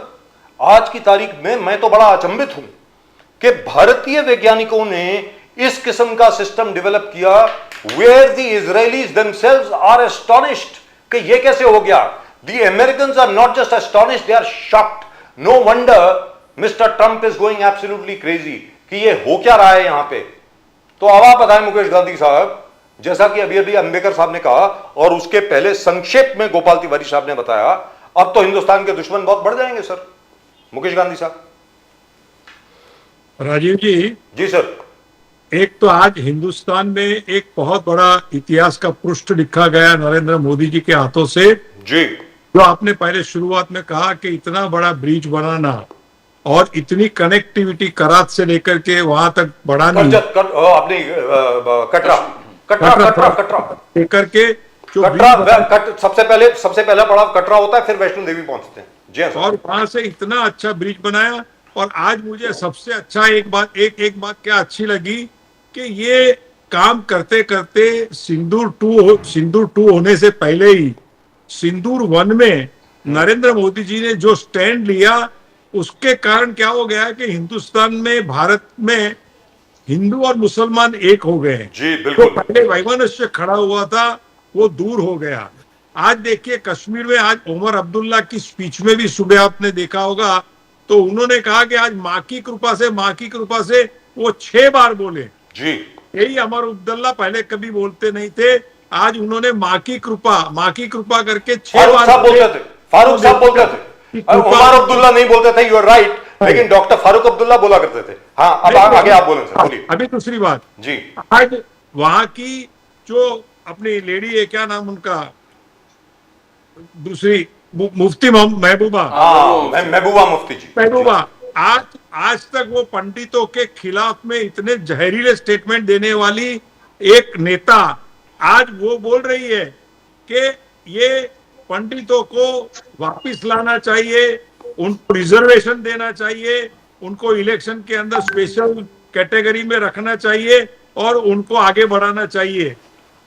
आज की तारीख में मैं तो बड़ा अचंभित हूं कि भारतीय वैज्ञानिकों ने इस किस्म का सिस्टम डेवलप किया, where the Israelis themselves are astonished कि ये कैसे हो गया. The Americans are not just astonished, they are shocked. No wonder Mister Trump is going absolutely crazy कि ये हो क्या रहा है यहां पे. तो अब आप बताएं मुकेश गांधी साहब, जैसा कि अभी अंबेडकर साहब ने कहा और उसके पहले संक्षेप में गोपाल तिवारी साहब ने बताया, अब तो हिंदुस्तान के दुश्मन बहुत बढ़ जाएंगे सर. मुकेश गांधी साहब. राजीव जी सर. एक तो आज हिंदुस्तान में एक बहुत बड़ा इतिहास का पृष्ठ लिखा गया नरेंद्र मोदी जी के हाथों से जी. जो आपने पहले शुरुआत में कहा कि इतना बड़ा ब्रिज बनाना और इतनी कनेक्टिविटी करात से लेकर के वहां तक बढ़ानी, अपनी कटरा लेकर के जो सबसे पहला पड़ाव कटरा होता है, फिर वैष्णो देवी पहुंचते हैं जी. और वहां से इतना अच्छा ब्रिज बनाया. और आज मुझे सबसे अच्छा एक बात क्या अच्छी लगी कि ये काम करते करते सिंदूर टू होने से पहले ही सिंदूर वन में नरेंद्र मोदी जी ने जो स्टैंड लिया, उसके कारण क्या हो गया कि हिंदुस्तान में, भारत में हिंदू और मुसलमान एक हो गए। जी तो बिल्कुल। पहले वैमनस्य खड़ा हुआ था वो दूर हो गया। आज देखिए कश्मीर में, आज उमर अब्दुल्ला की स्पीच में भी सुबह आपने देखा होगा, तो उन्होंने कहा कि आज माँ की कृपा से वो 6 बार बोले। जी यही उमर अब्दुल्ला पहले कभी बोलते नहीं थे, आज उन्होंने माँ की कृपा करके 6 फारूक बार साहब बोलते थे, फारूक साहब बोलते थे, उमर अब्दुल्ला नहीं बोलते थे, यू आर राइट, लेकिन डॉक्टर फारूक अब्दुल्ला बोला करते थे। हाँ, अब आगे आप बोलें सर, बोलिए। अभी दूसरी बात जी आज वहां की जो अपनी लेडी है, क्या नाम उनका, दूसरी मुफ्ती महबूबा, हाँ, महबूबा मुफ्ती जी, महबूबा, आज तक वो पंडितों के खिलाफ में इतने जहरीले स्टेटमेंट देने वाली एक नेता आज वो बोल रही है कि ये पंडितों को वापस लाना चाहिए, उनको रिजर्वेशन देना चाहिए, उनको इलेक्शन के अंदर स्पेशल कैटेगरी में रखना चाहिए और उनको आगे बढ़ाना चाहिए।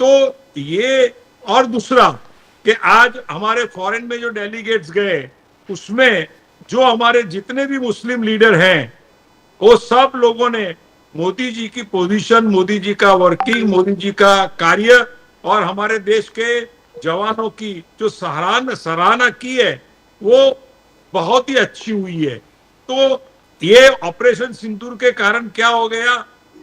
तो ये, और दूसरा कि आज हमारे फॉरेन में जो डेलीगेट्स गए, उसमें जो हमारे जितने भी मुस्लिम लीडर हैं, वो सब लोगों ने मोदी जी की पोजीशन, मोदी जी का वर्किंग, मोदी जी का कार्य और हमारे देश के जवानों की जो सराहना की है, वो बहुत ही अच्छी हुई है। तो ये ऑपरेशन सिंदूर के कारण क्या हो गया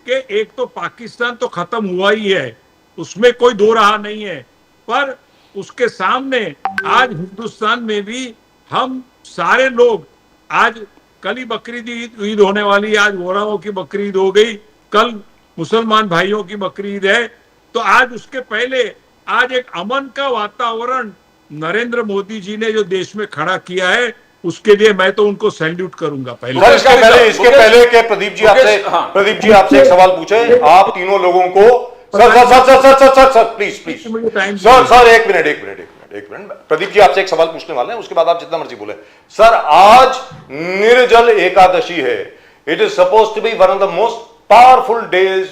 कि एक तो पाकिस्तान तो खत्म हुआ ही है, उसमें कोई दो राह नहीं है, पर उसके सामने आज हिंदुस्तान में भी हम सारे लोग, आज कल ही बकरीद ईद होने वाली, आज वोराओं की बकरीद हो गई, कल मुसलमान भाइयों की बकरीद है, तो आज उसके पहले आज एक अमन का वातावरण नरेंद्र मोदी जी ने जो देश में खड़ा किया है, उसके लिए मैं तो उनको सैल्यूट करूंगा। पहले सर, इसके पहले के प्रदीप जी आपसे एक सवाल पूछे, आप तीनों लोगों को, सर प्लीज सर एक मिनट, प्रदीप जी आपसे एक सवाल पूछने वाले हैं, उसके बाद आप जितना मर्जी बोले। सर, आज निर्जल एकादशी है, it is suppose to be one of the most powerful days,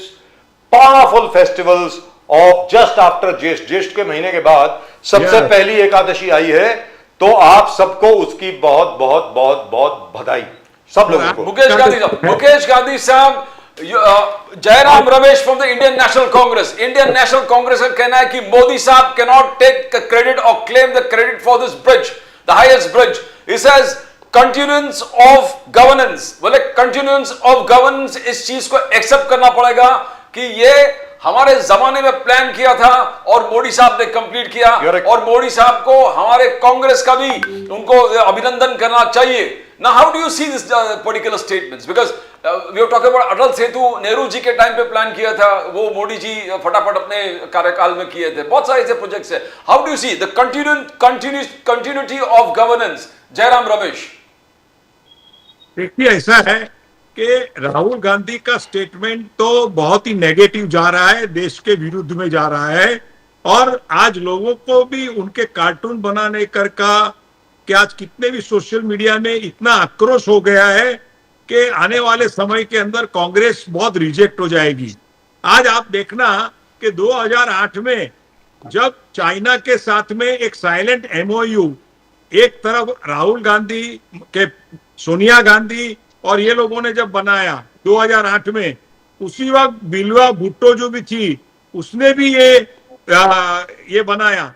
powerful festivals of just after Jyeshtha के महीने के बाद सबसे पहली एकादशी आई है, तो आप सबको उसकी बहुत बहुत बहुत बहुत बधाई, सब लोगों को। मुकेश गांधी साहब, Jairam Ramesh from the Indian national Congress का कहना है कि मोदी साहब कैन नॉट टेक क्रेडिट और claim the credit for this bridge, the highest bridge. He says continuance of governance, बोले कंटिन्यूएंस ऑफ गवर्नेंस, इस चीज को एक्सेप्ट करना पड़ेगा कि ये हमारे जमाने में प्लान किया था और मोदी साहब ने कंप्लीट किया, और मोदी साहब को हमारे कांग्रेस का भी उनको अभिनंदन करना चाहिए। Now, how do you see this particular statements? Because we are talking about Atal Setu, Nehru ji के टाइम पे प्लान किया था, वो मोदी जी फटाफट अपने कार्यकाल में किए थे, बहुत सारे ऐसे प्रोजेक्ट्स हैं। How do you see the continuity of governance? Jairam Ramesh, देखिए ऐसा है कि राहुल गांधी का स्टेटमेंट तो बहुत ही नेगेटिव जा रहा है, देश के विरुद्ध में जा रहा है, और आज लोगों को भी उनके कार्टून बनाने का कि आज कितने भी सोशल मीडिया में इतना आक्रोश हो गया है कि आने वाले समय के अंदर कांग्रेस बहुत रिजेक्ट हो जाएगी। आज आप देखना कि 2008 में जब चाइना के साथ में एक साइलेंट एमओयू, एक तरफ राहुल गांधी के, सोनिया गांधी और ये लोगों ने जब बनाया 2008 में, उसी वक्त बिलवा भुट्टो जो भी थी उसने भी ये बनाया,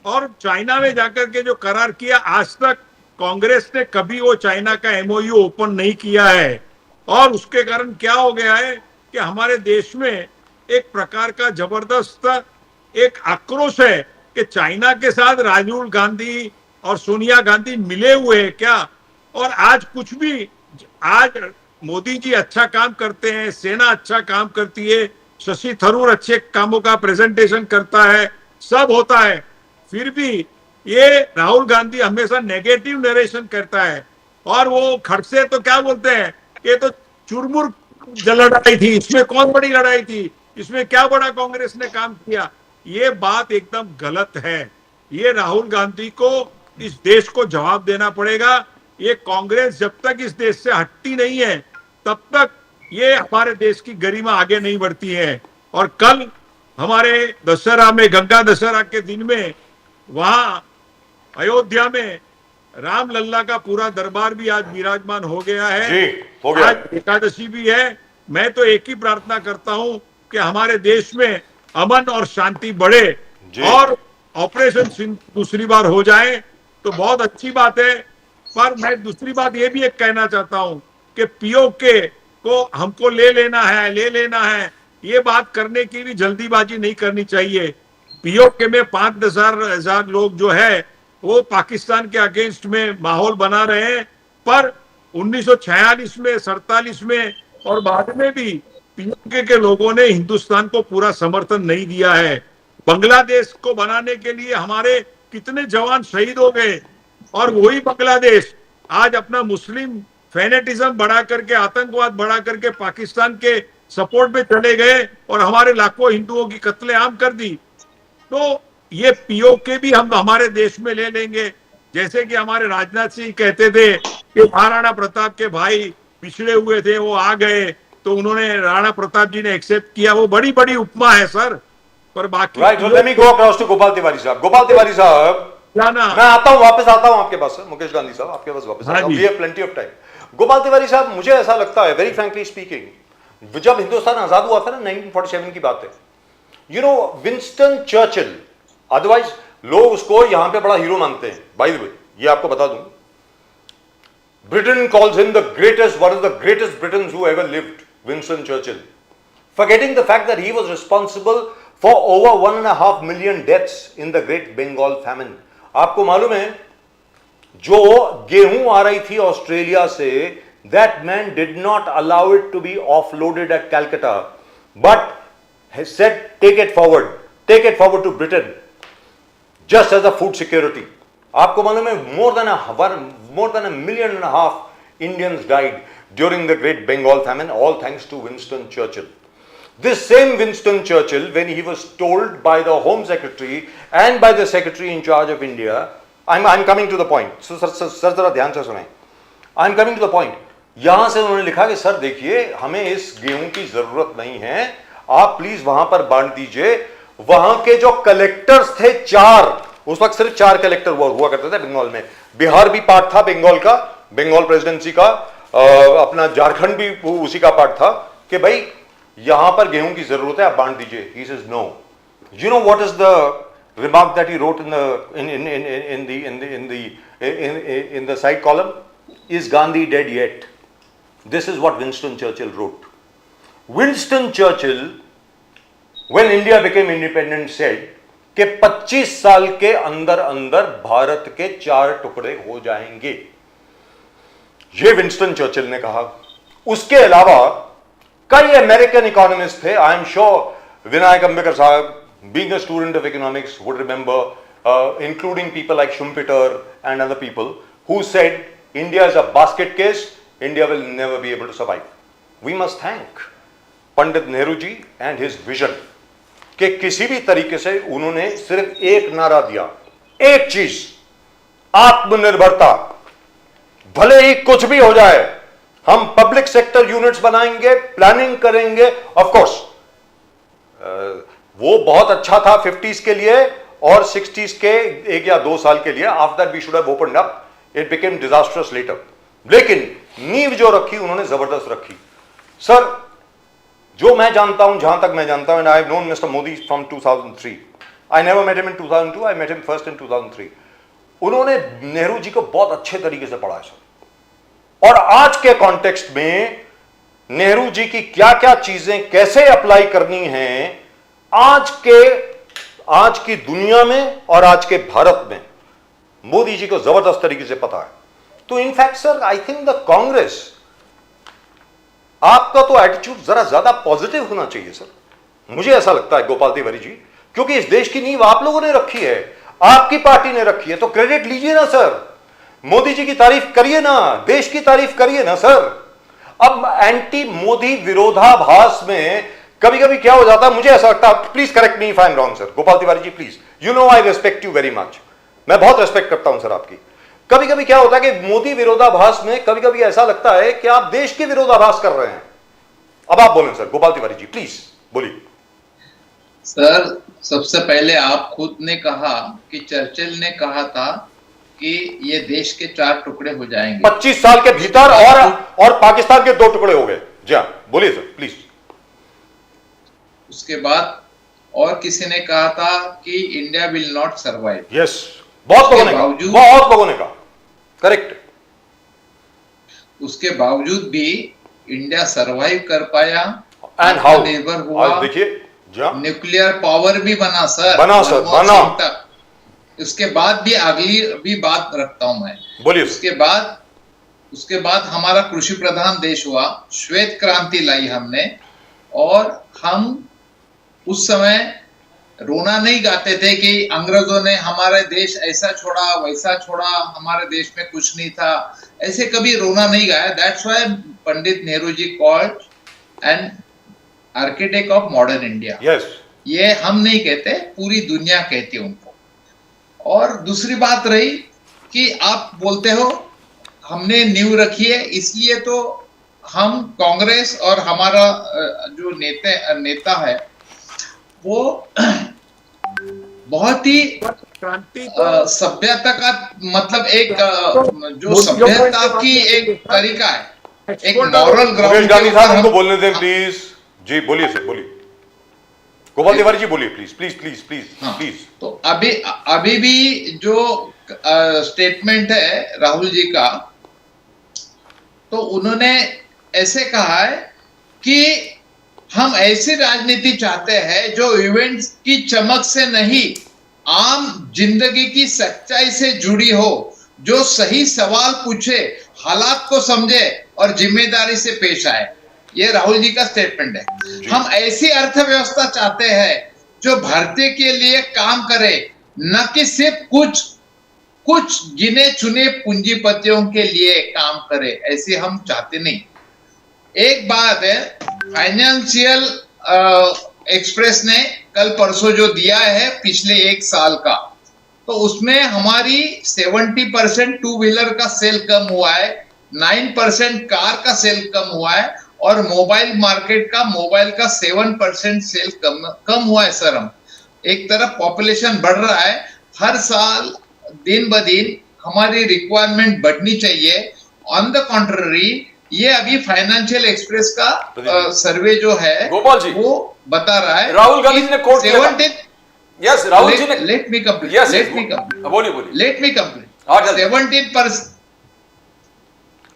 और चाइना में जाकर के जो करार किया, आज तक कांग्रेस ने कभी वो चाइना का एमओयू ओपन नहीं किया है। और उसके कारण क्या हो गया है कि हमारे देश में एक प्रकार का जबरदस्त एक आक्रोश है कि चाइना के साथ राहुल गांधी और सोनिया गांधी मिले हुए हैं क्या। और आज कुछ भी, आज मोदी जी अच्छा काम करते हैं, सेना अच्छा काम करती है, शशि थरूर अच्छे कामों का प्रेजेंटेशन करता है, सब होता है, फिर भी ये राहुल गांधी हमेशा नेगेटिव नरेशन करता है। और वो खड़से तो क्या बोलते हैं, ये तो चुरमुर लड़ाई थी, इसमें कौन बड़ी लड़ाई थी, इसमें क्या बड़ा कांग्रेस ने काम किया। ये बात एकदम गलत है। ये राहुल गांधी को इस देश को जवाब देना पड़ेगा। ये कांग्रेस जब तक इस देश से हटती नहीं है, तब तक ये हमारे देश की गरिमा आगे नहीं बढ़ती है। और कल हमारे दशहरा में, गंगा दशहरा के दिन में, वहां अयोध्या में राम लल्ला का पूरा दरबार भी आज विराजमान हो गया है। जी, हो गया। आज एकादशी भी है। मैं तो एक ही प्रार्थना करता हूं कि हमारे देश में अमन और शांति बढ़े जी। और ऑपरेशन सिंधु दूसरी बार हो जाए तो बहुत अच्छी बात है। पर मैं दूसरी बात ये भी एक कहना चाहता हूं कि पीओके को हमको ले लेना है, ये बात करने की भी जल्दीबाजी नहीं करनी चाहिए। पीओके में 5-10 लोग जो है वो पाकिस्तान के अगेंस्ट में माहौल बना रहे हैं। पर 1946 में, 47 में और बाद में भी पीओके के लोगों ने हिंदुस्तान को पूरा समर्थन नहीं दिया है। बांग्लादेश को बनाने के लिए हमारे कितने जवान शहीद हो गए, और वही बांग्लादेश आज अपना मुस्लिम फेनेटिज्म बढ़ा करके, आतंकवाद बढ़ा करके पाकिस्तान के सपोर्ट में चले गए और हमारे लाखों हिंदुओं की कत्लेआम कर दी। तो ये पीओके भी हम हमारे देश में ले लेंगे। जैसे कि हमारे राजनाथ सिंह कहते थे कि महाराणा प्रताप के भाई पिछड़े हुए थे, वो आ गए तो उन्होंने, राणा प्रताप जी ने एक्सेप्ट किया। वो बड़ी बड़ी उपमा है सर। पर बाकी right, let me go across to Gopal Tiwari sahab. Gopal Tiwari साहब, जाना, मैं आता हूं, वापस आता हूं आपके पास। मुकेश गांधी साहब, आपके पास वापस हाँ आता हूं। जी। We have plenty of time. Gopal Tiwari साहब, मुझे ऐसा लगता है, वेरी फ्रैंकली स्पीकिंग, जब हिंदुस्तान आजाद हुआ था ना, 1947 की बात है, you know Winston Churchill, otherwise लोग उसको यहां पे बड़ा हीरो मानते हैं, बाय द वे, ये आपको बता दूं, Britain calls him the greatest, one of the greatest Britons who ever lived, Winston Churchill, forgetting the fact that he was responsible for over 1.5 million deaths in the Great Bengal famine. आपको मालूम है, जो गेहूं आ रही थी Australia से, that man did not allow it to be offloaded at Calcutta, but he said take it forward to Britain, just as a food security. आपको मालूम है, more than 1.5 million Indians died during the Great Bengal famine, all thanks to Winston Churchill. This same Winston Churchill, when he was told by the Home Secretary and by the Secretary in charge of India, I'm coming to the point. So, sir जरा ध्यान से सुनें. I'm coming to the point. यहां से उन्होंने लिखा कि sir देखिए, हमें इस गेहूं की जरूरत नहीं है, आप प्लीज वहां पर बांट दीजिए। वहां के जो कलेक्टर्स थे 4, उस वक्त सिर्फ 4 कलेक्टर हुआ करते थे बंगाल में। बिहार भी पार्ट था बंगाल का, बंगाल प्रेसिडेंसी का, अपना झारखंड भी उसी का पार्ट था, कि भाई यहां पर गेहूं की जरूरत है, आप बांट दीजिए। He says no. You know what is the remark that he wrote in the side column? Is Gandhi dead yet? This is what Winston Churchill wrote. Winston Churchill, when India became independent, said कि 25 साल के अंदर अंदर भारत के 4 टुकड़े हो जाएंगे। ये विंस्टन चर्चिल ने कहा। उसके अलावा कई अमेरिकन इकोनॉमिस्ट थे। I am sure Vinayak Ambekar साहब, being a student of economics, would remember, including people like Schumpeter and other people, who said India is a basket case, India will never be able to survive. We must thank Pandit Nehru ji and his vision, कि किसी भी तरीके से उन्होंने सिर्फ एक नारा दिया, एक चीज, आत्मनिर्भरता। भले ही कुछ भी हो जाए, हम पब्लिक सेक्टर यूनिट्स बनाएंगे, प्लानिंग करेंगे। ऑफ कोर्स वो बहुत अच्छा था 50s के लिए और 60s के 1 या 2 साल के लिए। After that we should have opened up, it became disastrous later. लेकिन नींव जो रखी उन्होंने जबरदस्त रखी। सर, जो मैं जानता हूं, जहां तक मैं जानता हूं, and I have known Mr Modi from 2003, I never met him in 2002, I met him first in 2003। उन्होंने नेहरू जी को बहुत अच्छे तरीके से पढ़ा है सर। और आज के कॉन्टेक्स्ट में नेहरू जी की क्या क्या चीजें कैसे अप्लाई करनी है आज की दुनिया में और आज के भारत में, मोदी जी को जबरदस्त तरीके से पता है। तो in fact sir, I think the Congress, आपका तो एटीट्यूड जरा ज्यादा पॉजिटिव होना चाहिए सर, मुझे ऐसा लगता है गोपाल तिवारी जी, क्योंकि इस देश की नींव आप लोगों ने रखी है, आपकी पार्टी ने रखी है, तो क्रेडिट लीजिए ना सर। मोदी जी की तारीफ करिए ना, देश की तारीफ करिए ना सर। अब एंटी मोदी विरोधाभास में कभी कभी क्या हो जाता है, मुझे ऐसा लगता है, please correct me if I am wrong sir, Gopal Tiwari ji please, you know I respect you very much, मैं बहुत रेस्पेक्ट करता हूं सर आपकी। कभी कभी क्या होता है कि मोदी विरोधाभास में कभी कभी ऐसा लगता है कि आप देश के विरोधाभास कर रहे हैं। अब आप बोलें सर, गोपाल तिवारी जी प्लीज बोलिए। सर, सबसे पहले आप खुद ने कहा कि चर्चिल ने कहा था कि ये देश के 4 टुकड़े हो जाएंगे 25 साल के भीतर, और पाकिस्तान के 2 टुकड़े हो गए। जी हाँ, बोलिए सर प्लीज। उसके बाद और किसी ने कहा था कि India will not survive. Yes, बहुत लोगों ने कहा, करेक्ट। उसके बावजूद भी इंडिया सरवाइव कर पाया, एंड हाउ, निर्भर हुआ, देखिए न्यूक्लियर पावर भी बना सर, बना। उसके बाद भी अगली भी बात रखता हूं मैं, बोलिए। उसके बाद हमारा कृषि प्रधान देश हुआ, श्वेत क्रांति लाई हमने, और हम उस समय रोना नहीं गाते थे कि अंग्रेजों ने हमारे देश ऐसा छोड़ा वैसा छोड़ा, हमारे देश में कुछ नहीं था, ऐसे कभी रोना नहीं गाया। That's why Pandit Nehru ji called an architect of modern India. Yes, ये हम नहीं कहते, पूरी दुनिया कहती है उनको। और दूसरी बात रही कि आप बोलते हो हमने नींव रखी है, इसलिए तो हम कांग्रेस और हमारा जो नेता है वो बहुत ही सभ्यता का मतलब एक जो सभ्यता की एक तरीका है, एक मॉरल ग्राउंड। गांधी साहब हमको बोलने दें प्लीज। जी बोलिए सर, बोलिए। गोपाल तिवारी जी बोलिए please please please please please. तो अभी भी जो स्टेटमेंट है राहुल जी का, तो उन्होंने ऐसे कहा है कि हम ऐसी राजनीति चाहते हैं जो इवेंट्स की चमक से नहीं, आम जिंदगी की सच्चाई से जुड़ी हो, जो सही सवाल पूछे, हालात को समझे और जिम्मेदारी से पेश आए। ये राहुल जी का स्टेटमेंट है। हम ऐसी अर्थव्यवस्था चाहते हैं जो भारतीय के लिए काम करे, न कि सिर्फ कुछ गिने चुने पूंजीपतियों के लिए काम करे, ऐसे हम चाहते नहीं। एक बात है, फाइनेंशियल एक्सप्रेस ने कल परसों जो दिया है पिछले 1 साल का, तो उसमें हमारी 70% 2 व्हीलर का सेल कम हुआ है, 9% कार का सेल कम हुआ है, और मोबाइल मार्केट का, मोबाइल का 7% सेल कम हुआ है सर। हम एक तरफ पॉपुलेशन बढ़ रहा है, हर साल दिन ब दिन हमारी रिक्वायरमेंट बढ़नी चाहिए। ऑन द कॉन्ट्ररी, ये अभी फाइनेंशियल एक्सप्रेस का सर्वे जो है गोपाल जी वो बता रहा है, राहुल गांधी ने कोट किया। यस, राहुल जी ने, लेट मी कंप्लीट, बोलिए let me complete. 17%,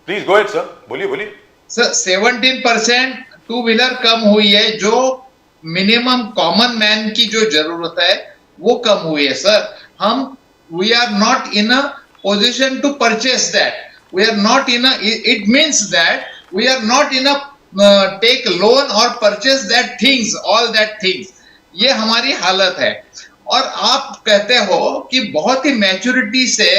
please go ahead sir, बोलिए सर। 17% 2 व्हीलर कम हुई है, जो मिनिमम कॉमन मैन की जो जरूरत है वो कम हुई है sir. We are not in a position to purchase that, we are not in a, it means that we are not in a take loan or purchase that things, all that things, ये हमारी हालत है। और आप कहते हो कि बहुत ही मैच्योरिटी से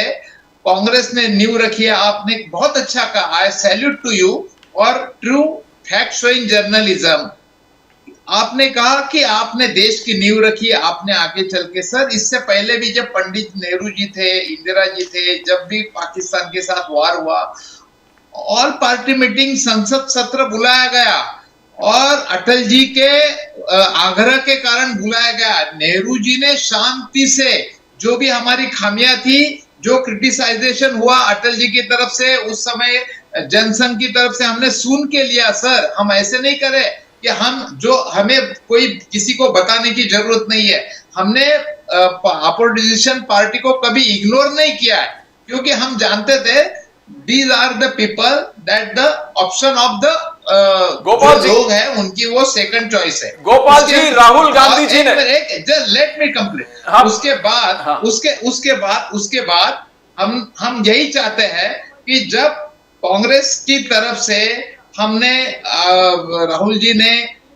कांग्रेस ने नींव रखी है, आपने बहुत अच्छा कहा, आई सैल्यूट टू यू, और ट्रू फैक्ट शोइंग जर्नलिज्म। आपने कहा कि आपने देश की नींव रखी है, आपने आगे चल के सर, इससे पहले भी जब पंडित नेहरू जी थे, इंदिरा जी थे, जब भी पाकिस्तान के साथ वार हुआ, ऑल पार्टी मीटिंग, संसद सत्र बुलाया गया, और अटल जी के आग्रह के कारण बुलाया गया। नेहरू जी ने शांति से, जो भी हमारी खामियां थी, जो क्रिटिसाइजेशन हुआ अटल जी की तरफ से, उस समय जनसंघ की तरफ से, हमने सुन के लिया सर। हम ऐसे नहीं करे कि हमें कोई किसी को बताने की जरूरत नहीं है। हमने अपोजिशन पार्टी को कभी इग्नोर नहीं किया है, क्योंकि हम जानते थे these are the people that the option of the Gopal ji लोग हैं उनकी वो सेकंड चॉइस है। गोपाल जी, राहुल गांधी जी ने, लेट मी कंप्लीट। उसके बाद हम यही चाहते हैं कि जब कांग्रेस की तरफ से हमने, राहुल जी ने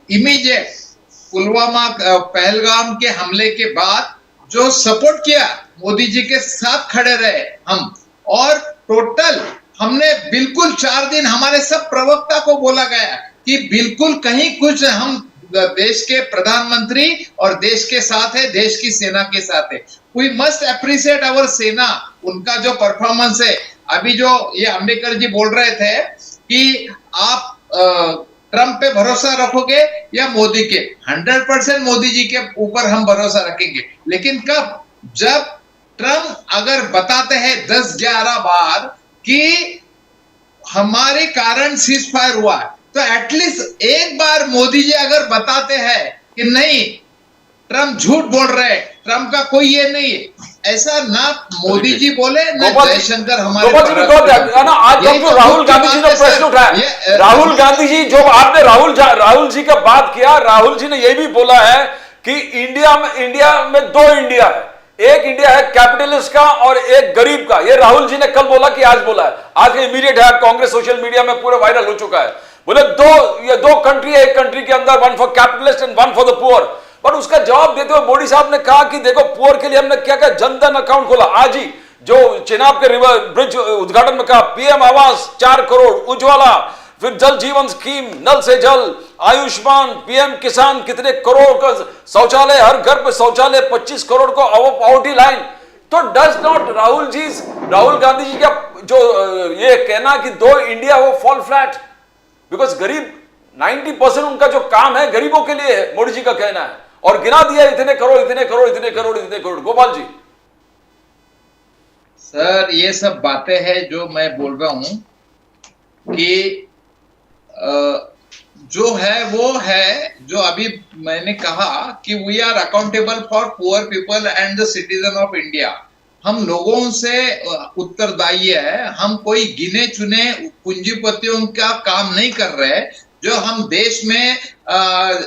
इमीडिएट पुलवामा पहलगाम के हमले के बाद जो सपोर्ट किया, मोदी जी के साथ खड़े रहे हम, और टोटल हमने बिल्कुल 4 दिन हमारे सब प्रवक्ता को बोला गया कि बिल्कुल कहीं कुछ, हम देश के प्रधानमंत्री और देश के साथ है, देश की सेना के साथ है। वी मस्ट अप्रिशिएट आवर सेना, उनका जो परफॉर्मेंस है। अभी जो ये अंबेडकर जी बोल रहे थे कि आप ट्रम्प पे भरोसा रखोगे या मोदी के? 100% मोदी जी के ऊपर हम भरोसा रखेंगे, लेकिन कब? जब ट्रम्प अगर बताते हैं 10-11 बार कि हमारे कारण सीज फायर हुआ, तो एटलीस्ट एक बार मोदी जी अगर बताते हैं कि नहीं ट्रम्प झूठ बोल रहे हैं, ट्रम्प का कोई ये नहीं है, ऐसा ना मोदी जी बोले ना जयशंकर हमारे ना। आज हम जो राहुल गांधी जी ने प्रश्न उठाया, राहुल गांधी जी जो आपने राहुल जी का बात किया, राहुल जी ने यह भी बोला है कि इंडिया में दो इंडिया है, एक इंडिया है कैपिटलिस्ट का और एक गरीब का। ये राहुल जी ने कल बोला कि आज बोला है, आज के इमीडिएट है, कांग्रेस सोशल मीडिया में पूरा वायरल हो चुका है। बोले ये दो कंट्री है, एक कंट्री के अंदर one for capitalist and one for the poor. पर उसका जवाब देते हुए मोदी साहब ने कहा कि देखो पुअर के लिए हमने क्या क्या जनधन अकाउंट खोला। आज ही जो चेनाब के रिवर ब्रिज उद्घाटन में कहा, पीएम आवास 4 करोड़, उज्ज्वला, फिर जल जीवन स्कीम, नल से जल, आयुष्मान, पीएम किसान, कितने करोड़ का शौचालय, हर घर पे शौचालय, 25 करोड़ को पॉवर्टी लाइन। तो डज नॉट राहुल गांधी जी का जो ये कहना कि दो इंडिया वो फॉल फ्लैट, बिकॉज गरीब 90% उनका जो काम है गरीबों के लिए है, मोदी जी का कहना है, और गिना दिया इतने करोड़ इतने करोड़ इतने करोड़ इतने करोड़। गोपाल जी सर, ये सब बातें हैं जो मैं बोल रहा हूं कि जो है वो है जो अभी मैंने कहा कि we are accountable for poor people and the citizen of India. हम लोगों से उत्तरदायी है, हम कोई गिने चुने पूंजीपतियों का काम नहीं कर रहे। जो हम देश में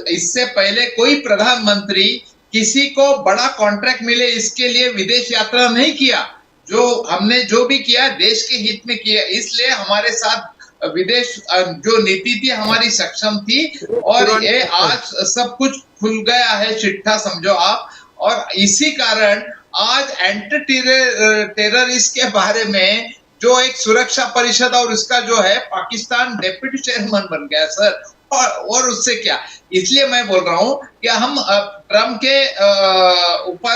इससे पहले कोई प्रधानमंत्री किसी को बड़ा कॉन्ट्रैक्ट मिले इसके लिए विदेश यात्रा नहीं किया। जो हमने जो भी किया देश के हित में किया, इसलिए हमारे साथ विदेश जो नीति थी हमारी सक्षम थी, और ये आज सब कुछ खुल गया है चिट्ठा, समझो आप। और इसी कारण आज एंटी टेररिस्ट के बारे में जो एक सुरक्षा परिषद और उसका जो है पाकिस्तान डेप्यूटी चेयरमैन बन गया सर, और उससे क्या। इसलिए मैं बोल रहा हूं कि हम ट्रम्प के ऊपर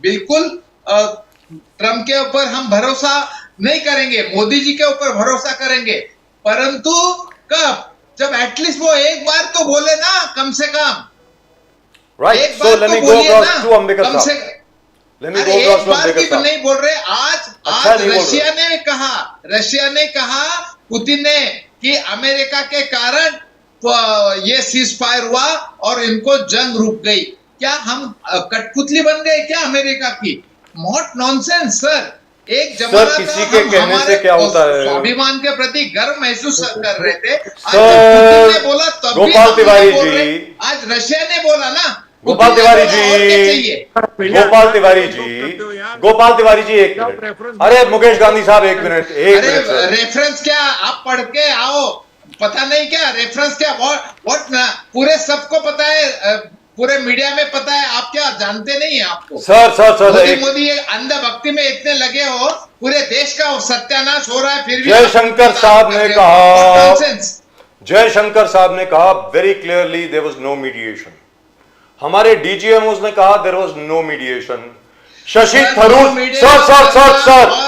बिल्कुल ट्रम्प के ऊपर हम भरोसा नहीं करेंगे, मोदी जी के ऊपर भरोसा करेंगे, परंतु कब? जब एटलीस्ट वो एक बार तो बोले ना, कम से कम एक बार तो बोलिए ना, कम से एक बार की तो नहीं बोल रहे। आज रशिया ने कहा पुतिन ने कि अमेरिका के कारण ये सीज फायर हुआ और इनको जंग रुक गई। क्या हम कठपुतली बन गए क्या अमेरिका की? Not nonsense sir. एक जमाना किसी के कहने से क्या होता है? स्वाभिमान के प्रति गर्व महसूस कर रहे थे। आज पुतिन ने बोला तब गोपाल तिवारी जी, आज रशिया ने बोला ना। गोपाल तिवारी जी, गोपाल तिवारी जी एक मिनट। अरे मुकेश गांधी साहब एक मिनट, रेफरेंस क्या आप पढ़ के आओ, पता नहीं क्या रेफरेंस क्या? बहुत पूरे सबको पता है, पूरे मीडिया में पता है, आप क्या जानते नहीं है आपको? सर मोदी अंधभक्ति में इतने लगे हो, पूरे देश का सत्यानाश हो रहा है, फिर भी जयशंकर साहब ने कहा very clearly there was no mediation. हमारे डीजीएमओस ने कहा there was no mediation. Shashi Tharoor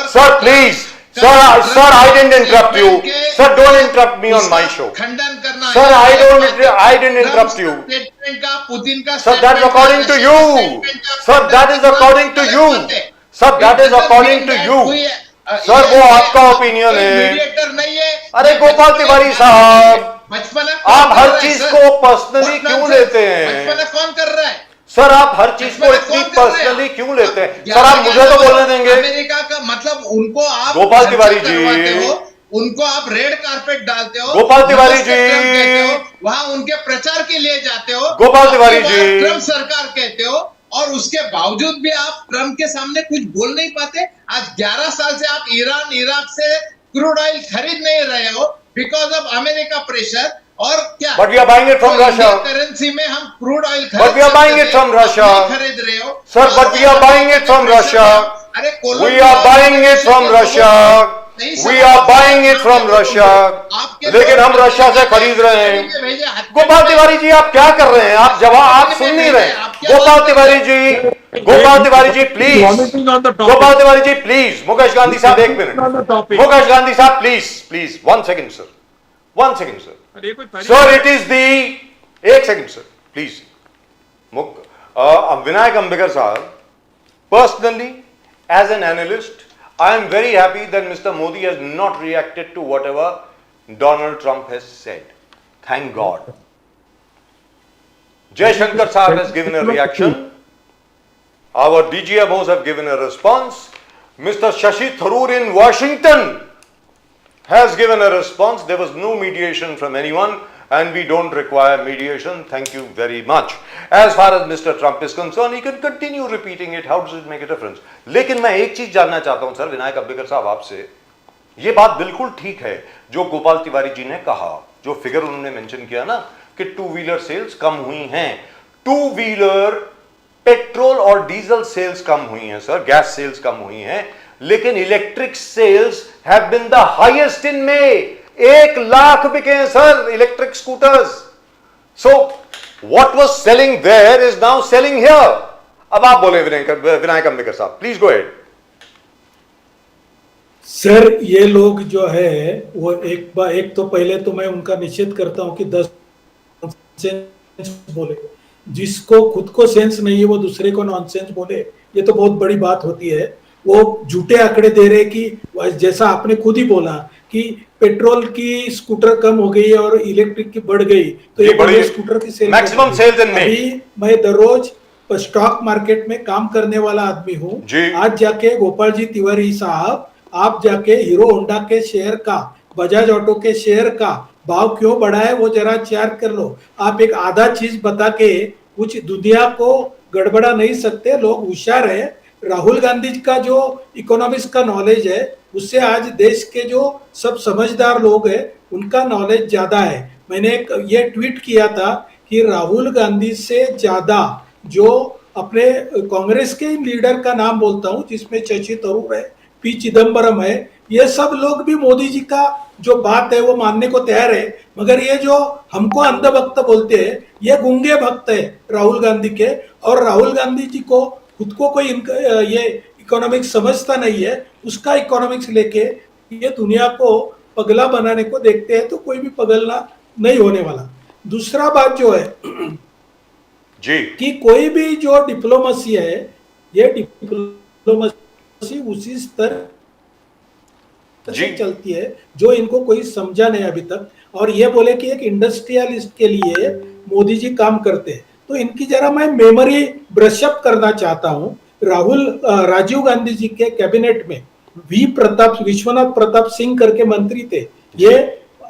sir please sir I didn't interrupt you sir, don't interrupt me on my show. खंडन करना sir, I didn't interrupt you Putin का sir, that is according to you sir, that is according to you sir, that is according to you sir, वो आपका opinion है। Mediator नहीं है। अरे गोपाल तिवारी साहब, बचपना आप हर चीज को पर्सनली क्यों लेते हैं? बचपना कौन कर रहा है सर? आप हर चीज को इतनी पर्सनली क्यों लेते हैं? सर आप मुझे तो बोलने देंगे। अमेरिका का मतलब उनको आप गोपाल तिवारी जी, उनको आप रेड कारपेट डालते हो, गोपाल तिवारी जी, वहां उनके प्रचार के लिए जाते हो, गोपाल तिवारी जी, ट्रम्प सरकार कहते हो, और उसके बावजूद भी आप ट्रम्प के सामने कुछ बोल नहीं पाते। आज 11 साल से आप ईरान इराक से क्रूड ऑयल खरीद नहीं रहे हो बिकॉज ऑफ अमेरिका प्रेशर। और क्या? But we are buying it from Russia. Currency में हम crude oil But we are buying it from Russia. खरीद रहे हो Sir, but we are buying it from Russia. अरे We are buying it from Russia. We are buying it from Russia. लेकिन हम Russia से खरीद रहे हैं। गोपाल तिवारी जी आप क्या कर रहे हैं? आप जवाब आप सुन नहीं रहे। गोपाल तिवारी जी प्लीज, गोपाल तिवारी जी प्लीज, मुकेश गांधी साहब एक मिनट, मुकेश गांधी साहब please 1 second sir, 1 second sir. पर ये कोई सर इट इज दी, एक second sir please, Vinayak Ambekar साहब, personally as an analyst I am very happy that Mr. Modi has not reacted to whatever Donald Trump has said. Thank God. Jay Shankar Sahab has given a reaction. Our DGMOs have given a response. Mr. Shashi Tharoor in Washington has given a response. There was no mediation from anyone and we don't require mediation. Thank you very much. As far as Mr. Trump is concerned, he can continue repeating it. How does it make a difference? लेकिन मैं एक चीज जानना चाहता हूं sir Vinayak Ambekar साहब आपसे, ये बात बिल्कुल ठीक है जो गोपाल तिवारी जी ने कहा, जो फिगर उन्होंने मेंशन किया ना कि टू व्हीलर सेल्स कम हुई हैं, टू व्हीलर पेट्रोल और डीजल सेल्स कम हुई हैं सर, गैस सेल्स कम हुई हैं, लेकिन electric sales have been the highest in May. 1 lakh बिके हैं sir electric scooters. So what was selling there is now selling here. अब आप बोले विनायक अंबेकर साहब, प्लीज गो अहेड। सर ये लोग जो है वो एक तो पहले तो मैं उनका निषेध करता हूं कि 10 सेंस बोले, जिसको खुद को सेंस नहीं है वो दूसरे को नॉनसेंस बोले, ये तो बहुत बड़ी बात होती है। वो झूठे आंकड़े दे रहे कि जैसा आपने खुद ही बोला कि पेट्रोल की स्कूटर कम हो गई और इलेक्ट्रिक की बढ़ गई, तो ये बड़े स्कूटर की सेल मैक्सिमम सेल्स इन अभी मैं दररोज स्टॉक मार्केट में काम करने वाला आदमी हूँ। आज जाके गोपाल जी तिवारी साहब, आप जाके हीरो होंडा के शेयर का, बजाज ऑटो के शेयर का भाव क्यों बढ़ा है वो जरा चेक कर लो। आप एक आधा चीज बता के कुछ दुनिया को गड़बड़ा नहीं सकते, लोग होशियार है। राहुल गांधी का जो इकोनॉमिक्स का नॉलेज है उससे आज देश के जो सब समझदार लोग हैं उनका नॉलेज ज्यादा है। मैंने ये ट्वीट किया था कि राहुल गांधी से ज्यादा जो अपने कांग्रेस के लीडर का नाम बोलता हूं जिसमें शशि थरूर है, पी चिदम्बरम है, ये सब लोग भी मोदी जी का जो बात है वो मानने को तैयार है। मगर ये जो हमको अंधभक्त बोलते हैं ये गूंगे भक्त है राहुल गांधी के, और राहुल गांधी जी को खुद को कोई ये इकोनॉमिक्स समझता नहीं है, उसका इकोनॉमिक्स लेके ये दुनिया को पगला बनाने को देखते हैं, तो कोई भी पगलना नहीं होने वाला। दूसरा बात जो है जी कि कोई भी जो डिप्लोमेसी है ये डिप्लोमेसी उसी स्तर से चलती है जो इनको कोई समझा नहीं अभी तक। और ये बोले कि एक इंडस्ट्रियलिस्ट के लिए मोदी जी काम करते हैं, तो इनकी जरा मैं मेमोरी ब्रशअप करना चाहता हूं। राजीव गांधी जी के कैबिनेट में विश्वनाथ प्रताप सिंह करके मंत्री थे, ये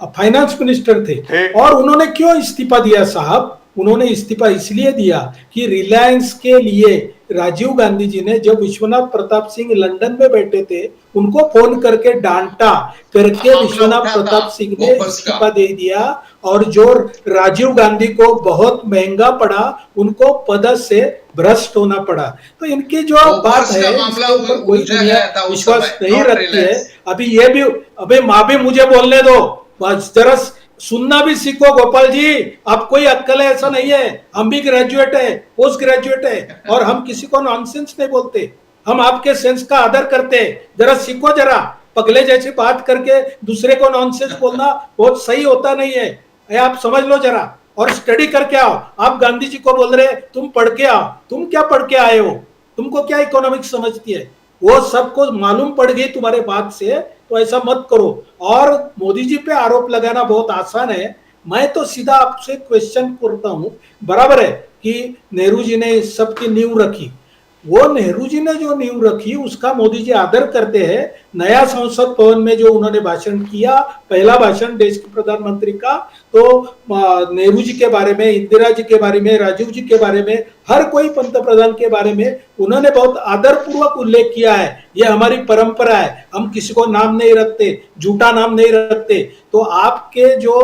फाइनेंस मिनिस्टर थे, और उन्होंने क्यों इस्तीफा दिया साहब? उन्होंने इस्तीफा इसलिए दिया कि रिलायंस के लिए राजीव गांधी जी ने जब विश्वनाथ प्रताप सिंह लंदन में बैठे थे उनको फोन करके डांटा करके विश्वनाथ प्रताप सिंह ने इस्तीफा दे दिया, और जो राजीव गांधी को बहुत महंगा पड़ा उनको पद से भ्रष्ट होना पड़ा। तो इनकी जो बात है इसके ऊपर कोई दुनिया विश्वास नहीं रखती है। अभी ये भी, अबे माँ भी मुझे बोलने दो, जरा सुनना भी सीखो गोपाल जी, आपको ही अक्कल है ऐसा नहीं है। हम भी ग्रेजुएट है, पोस्ट ग्रेजुएट है, और हम किसी को नॉनसेंस नहीं बोलते, हम आपके सेंस का आदर करते हैं। जरा सीखो, जरा पगले जैसी बात करके दूसरे को नॉनसेंस बोलना बहुत सही होता नहीं है। आप समझ लो जरा और स्टडी करके आओ। आप गांधी जी को बोल रहे तुम पढ़ के आओ, तुम क्या पढ़ के आए हो? तुमको क्या इकोनॉमिक्स समझती है? वो सबको मालूम पड़ गई तुम्हारे बात से, तो ऐसा मत करो। और मोदी जी पे आरोप लगाना बहुत आसान है। मैं तो सीधा आपसे क्वेश्चन करता हूं, बराबर है कि नेहरू जी ने सबकी नींव रखी, वो नेहरू जी ने जो नींव रखी उसका मोदी जी आदर करते हैं। नया संसद भवन में जो उन्होंने भाषण किया, पहला भाषण देश के प्रधानमंत्री का, तो नेहरू जी के बारे में, इंदिरा जी के बारे में, राजीव जी के बारे में, हर कोई पंतप्रधान के बारे में उन्होंने बहुत आदर पूर्वक उल्लेख किया है। ये हमारी परंपरा है, हम किसी को नाम नहीं रखते, झूठा नाम नहीं रखते। तो आपके जो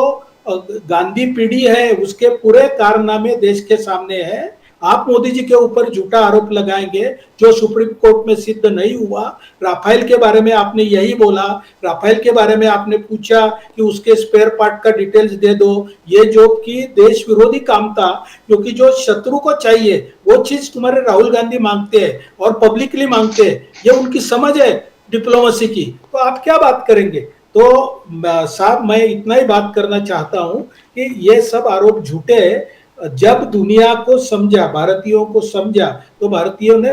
गांधी पीढ़ी है उसके पूरे कारनामे देश के सामने है। आप मोदी जी के ऊपर झूठा आरोप लगाएंगे जो सुप्रीम कोर्ट में सिद्ध नहीं हुआ। राफेल के बारे में आपने यही बोला, राफेल के बारे में आपने पूछा कि उसके स्पेयर पार्ट का डिटेल्स दे दो, ये जो कि देश विरोधी काम था, क्योंकि जो शत्रु को चाहिए वो चीज तुम्हारे राहुल गांधी मांगते हैं और पब्लिकली मांगते हैं। ये उनकी समझ है डिप्लोमेसी की, तो आप क्या बात करेंगे? तो साहब मैं इतना ही बात करना चाहता हूं कि ये सब आरोप झूठे हैं। जब दुनिया को समझा, भारतीयों को समझा, तो भारतीयों ने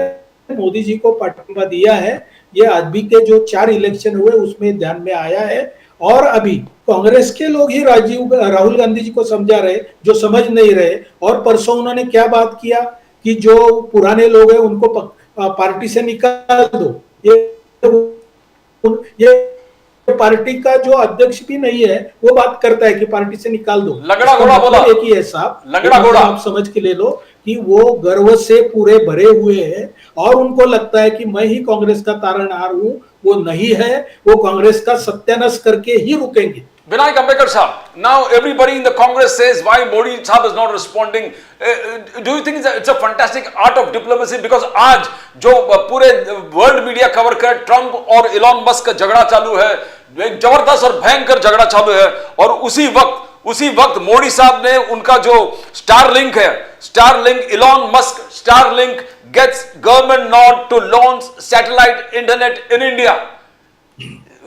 मोदी जी को पाठिंबा दिया है। ये अभी के जो 4 इलेक्शन हुए उसमें ध्यान में आया है। और अभी कांग्रेस के लोग ही राहुल गांधी जी को समझा रहे, जो समझ नहीं रहे। और परसों उन्होंने क्या बात किया कि जो पुराने लोग हैं उनको पार्टी से निकाल दो। ये पार्टी का जो अध्यक्ष भी नहीं है वो बात करता है कि पार्टी से निकाल दो। लगड़ा घोड़ा बोला, एक ही है साहब, लगड़ा घोड़ा। आप समझ के ले लो कि वो गर्व से पूरे भरे हुए हैं और उनको लगता है कि मैं ही कांग्रेस का तारणहार हूं। वो नहीं है, वो कांग्रेस का सत्यानाश करके ही रुकेंगे। Vinayak Ambedkar Saab, now everybody in the Congress says why Modi Saab is not responding. Do you think it's a fantastic art of diplomacy? Because आज जो पूरे वर्ल्ड मीडिया कवर कर ट्रंप और इलॉन मस्क का झगड़ा चालू है, एक जबरदस्त और भयंकर झगड़ा चालू है, और उसी वक्त मोदी साहब ने उनका जो स्टारलिंक है, Starlink Elon Musk Starlink gets government not to launch satellite internet in India.